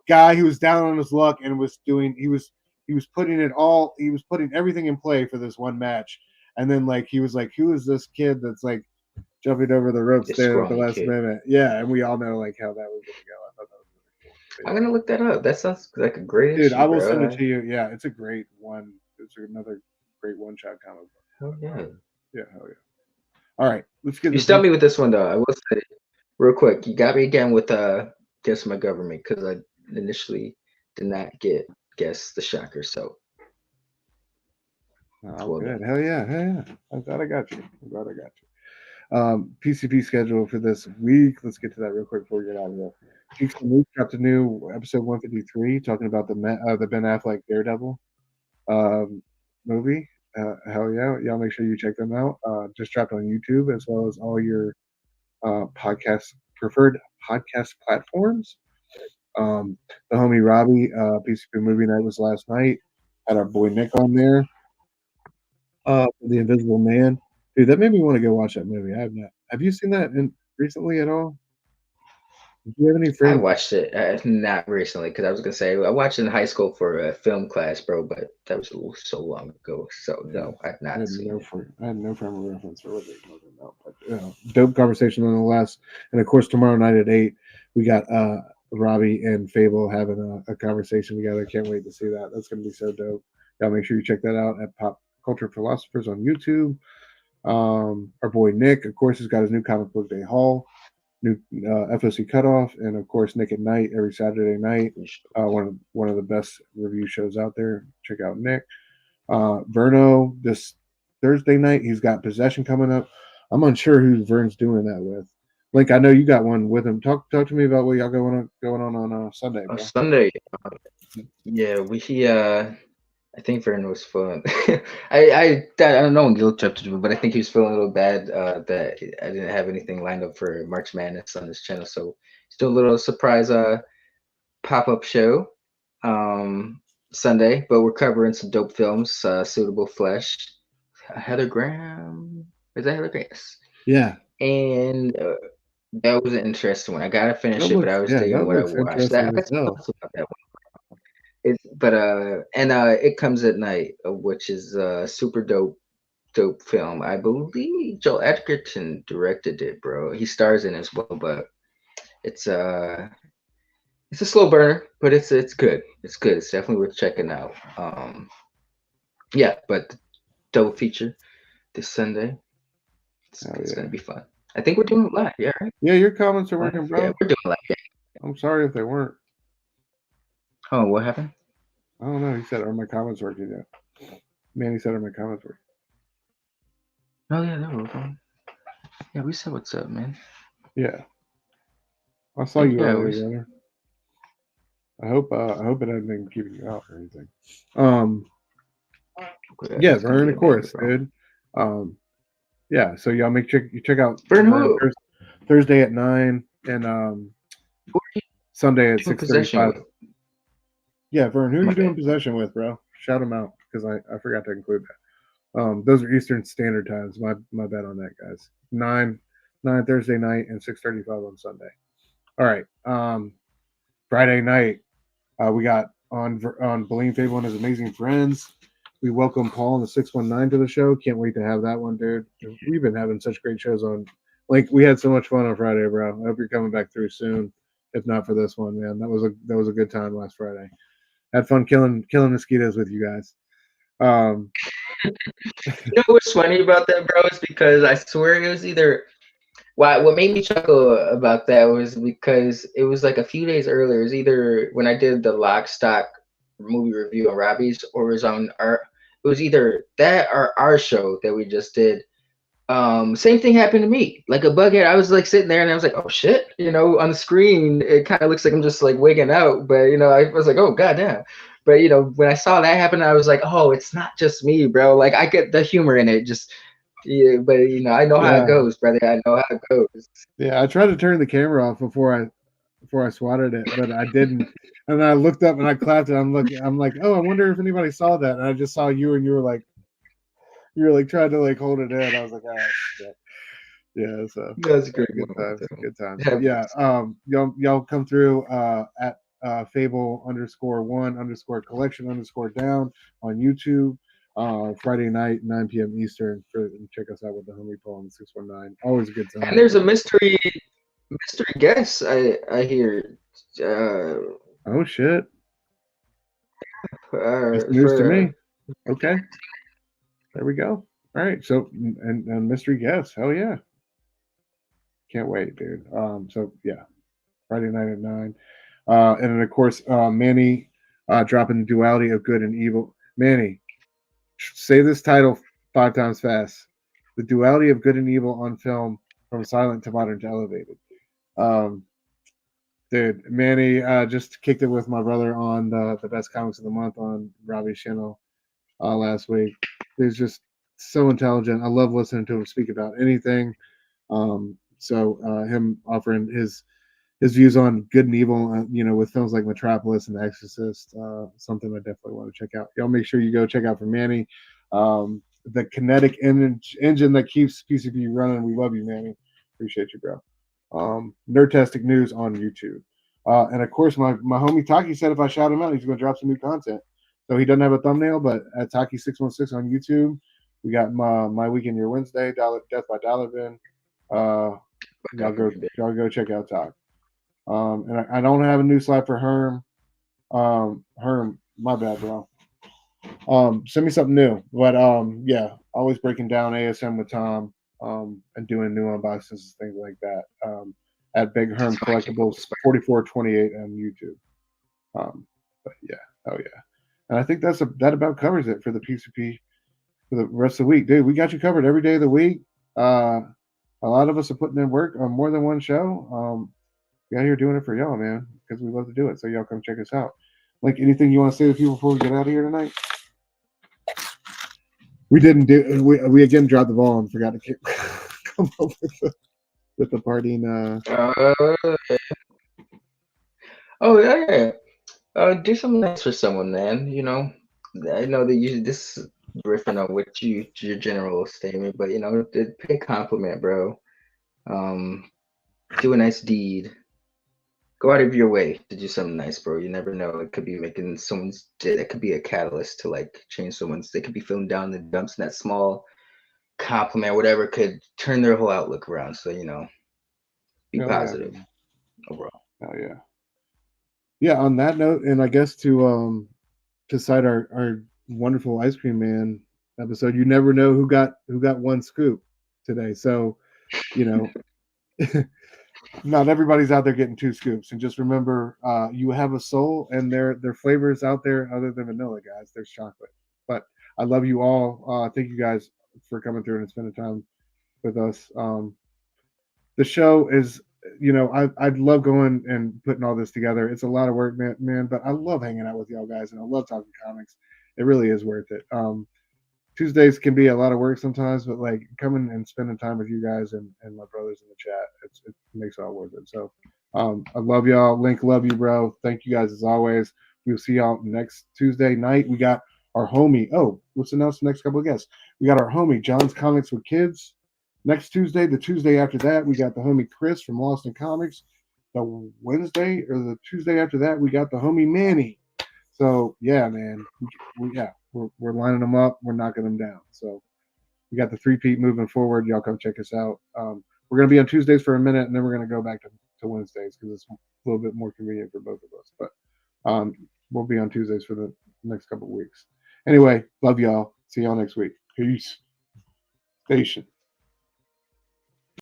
guy who was down on his luck and was putting everything in play for this one match. And then like he was like, who is this kid that's like jumping over the ropes The there at the scrawny last kid. minute. Yeah, and we all know like how that was gonna go. I thought that was really cool. I'm gonna look that up. That sounds like a great Dude, issue, I will send it bro. to you. Yeah, it's a great one. It's another great one-shot comic book. Oh yeah. Yeah, hell yeah. All right, let's get You the stumped me with this one though. I will say, real quick. You got me again with guess my government because I initially did not guess the shocker. So Oh, well good. done. Hell yeah, hell yeah. I'm glad I got you. PCP schedule for this week. Let's get to that real quick before we get out of here. Geeks and Luke got the new episode 153 talking about the Ben Affleck Daredevil movie. Hell yeah. Y'all make sure you check them out. Just dropped on YouTube as well as all your preferred podcast platforms. The homie Robbie, PCP movie night was last night. Had our boy Nick on there. The Invisible Man. Dude, that made me want to go watch that movie. I have not. Have you seen that recently at all? Do you have any I friends? watched it not recently because I was gonna say I watched it in high school for a film class, bro. But that was so long ago. So no, I've I not had seen it. I had no frame of reference for what they're talking about. But dope conversation nonetheless. And of course, tomorrow night at 8, we got Robbie and Fable having a conversation together. Can't wait to see that. That's gonna be so dope. Y'all make sure you check that out at Pop Culture Philosophers on YouTube. Our boy Nick, of course, has got his new comic book day haul, new FOC cutoff, and of course Nick at Night every Saturday night. One of the best review shows out there. Check out Nick. Verno this Thursday night. He's got Possession coming up. I'm unsure who Vern's doing that with. Link, I know you got one with him. Talk to me about what y'all going on Sunday, bro. Sunday, yeah, I think Vern was feeling. I don't know when he looked up to him, but I think he was feeling a little bad that I didn't have anything lined up for March Madness on this channel. So still a little surprise pop-up show Sunday, but we're covering some dope films. Suitable Flesh, Heather Graham. Is that Heather Graham? Yes. Yeah. And that was an interesting one. I gotta finish it, but I was digging what I watched. I guess I'll talk about that one. It comes at night, which is a super dope film. I believe Joel Edgerton directed it, bro. He stars in it as well, but it's a slow burner, but it's good. It's good. It's definitely worth checking out. Yeah, but dope feature this Sunday. It's gonna be fun. I think we're doing it live, yeah, right? Yeah, your comments are working, bro. Yeah, we're doing live. Yeah. I'm sorry if they weren't. Oh, what happened? I don't know. He said, "Are my comments working yet?" Manny said, "Are my comments working?" Oh yeah, they're working. Yeah, we said what's up, man. Yeah, I saw you Yeah, earlier, brother. I hope it hasn't been keeping you out or anything. Yeah, Vern, of course, dude. Yeah, so y'all check out Vern Thursday at 9 and Sunday at 6:35. Yeah, Vern, who are you doing Possession with, bro? Shout him out because I forgot to include that. Those are Eastern Standard Times. My bad on that, guys. 9 Thursday night and 6:35 on Sunday. All right. Friday night, we got on Blaine Fable and His Amazing Friends. We welcome Paul and the 619 to the show. Can't wait to have that one, dude. We've been having such great shows on. Like, we had so much fun on Friday, bro. I hope you're coming back through soon. If not for this one, man, that was a good time last Friday. Had fun killing mosquitoes with you guys. You know what's funny about that, bro, is because I swear it was either. What made me chuckle about that was because it was like a few days earlier. It was either when I did the Lock Stock movie review on Robbie's, or it was on our. It was either that or our show that we just did. Same thing happened to me. Like a bughead, I was like sitting there and I was like, oh shit, on the screen it kind of looks like I'm just like wigging out, but I was like, oh goddamn. But when I saw that happen, I was like, oh, it's not just me, bro. Like I get the humor in it, just but I know how it goes, brother. I know how it goes. Yeah, I tried to turn the camera off before I swatted it, but I didn't. And I looked up and I clapped it. I'm like, oh, I wonder if anybody saw that. And I just saw you, and you were like trying to like hold it in. I was like, oh shit. Yeah, so that's great. Good times. Yeah, y'all come through at Fable _1 _ collection _ down on YouTube. Friday night, 9 p.m. Eastern. Check us out with the homie Paul and 619. Always a good time. And there's a mystery guest I hear. Oh shit! That's news to me. Okay, there we go. All right, so and mystery guest. Hell yeah! Can't wait, dude. So yeah, Friday night at 9. And then of course, Manny dropping the duality of good and evil. Manny, say this title 5 times fast. The duality of good and evil on film, from silent to modern to elevated. Dude, Manny just kicked it with my brother on the best comics of the month on Robbie's channel last week. He's just so intelligent. I love listening to him speak about anything. So him offering his views on good and evil, with films like Metropolis and The Exorcist, something I definitely want to check out. Y'all make sure you go check out for Manny, the kinetic engine that keeps PCP running. We love you, Manny. Appreciate you, bro. Nerdtastic News on YouTube. And of course, my homie Taki said if I shout him out, he's going to drop some new content. So he doesn't have a thumbnail, but at Taki616 on YouTube, we got my Weekend Your Wednesday, Death by Dollar Bin. Y'all go check out Talk. And I don't have a new slide for Herm. Herm, my bad, bro. Send me something new. But yeah, always breaking down ASM with Tom, and doing new unboxings and things like that. At Big Herm Collectibles 4428 on YouTube. But yeah, oh yeah. And I think that about covers it for the PCP for the rest of the week, dude. We got you covered every day of the week. A lot of us are putting in work on more than one show. We out here doing it for y'all, man, because we love to do it. So y'all come check us out. Like, anything you want to say to people before we get out of here tonight? We didn't do. We again dropped the ball and forgot to come up with the partying. Oh yeah. Do something nice for someone, man. I know that you this riffing on what your general statement, but pay a compliment, bro. Do a nice deed. Go out of your way to do something nice, bro. You never know. It could be making someone's day. That could be a catalyst to change someone's. They could be feeling down in the dumps, and that small compliment, whatever, could turn their whole outlook around. So be positive overall. Oh yeah. Yeah. On that note, and I guess to cite our wonderful Ice Cream Man episode, you never know who got one scoop today. So, not everybody's out there getting 2 scoops. And just remember, you have a soul, and their flavors out there other than vanilla, guys. There's chocolate. But I love you all. Thank you guys for coming through and spending time with us. The show is, I'd love going and putting all this together. It's a lot of work, man, but I love hanging out with y'all guys, and I love talking comics. It really is worth it. Tuesdays can be a lot of work sometimes, but coming and spending time with you guys and my brothers in the chat, it makes it all worth it. So I love y'all. Link, love you, bro. Thank you guys as always. We'll see y'all next Tuesday night. We got our homie. Oh, let's announce the next couple of guests. We got our homie John's Comics with Kids next Tuesday. The Tuesday after that, we got the homie Chris from Lost in Comics. The Wednesday or the Tuesday after that, we got the homie Manny. So yeah, man, we're lining them up. We're knocking them down. So we got the 3-peat moving forward. Y'all come check us out. We're going to be on Tuesdays for a minute, and then we're going to go back to Wednesdays because it's a little bit more convenient for both of us. But we'll be on Tuesdays for the next couple of weeks. Anyway, love y'all. See y'all next week. Peace. Station.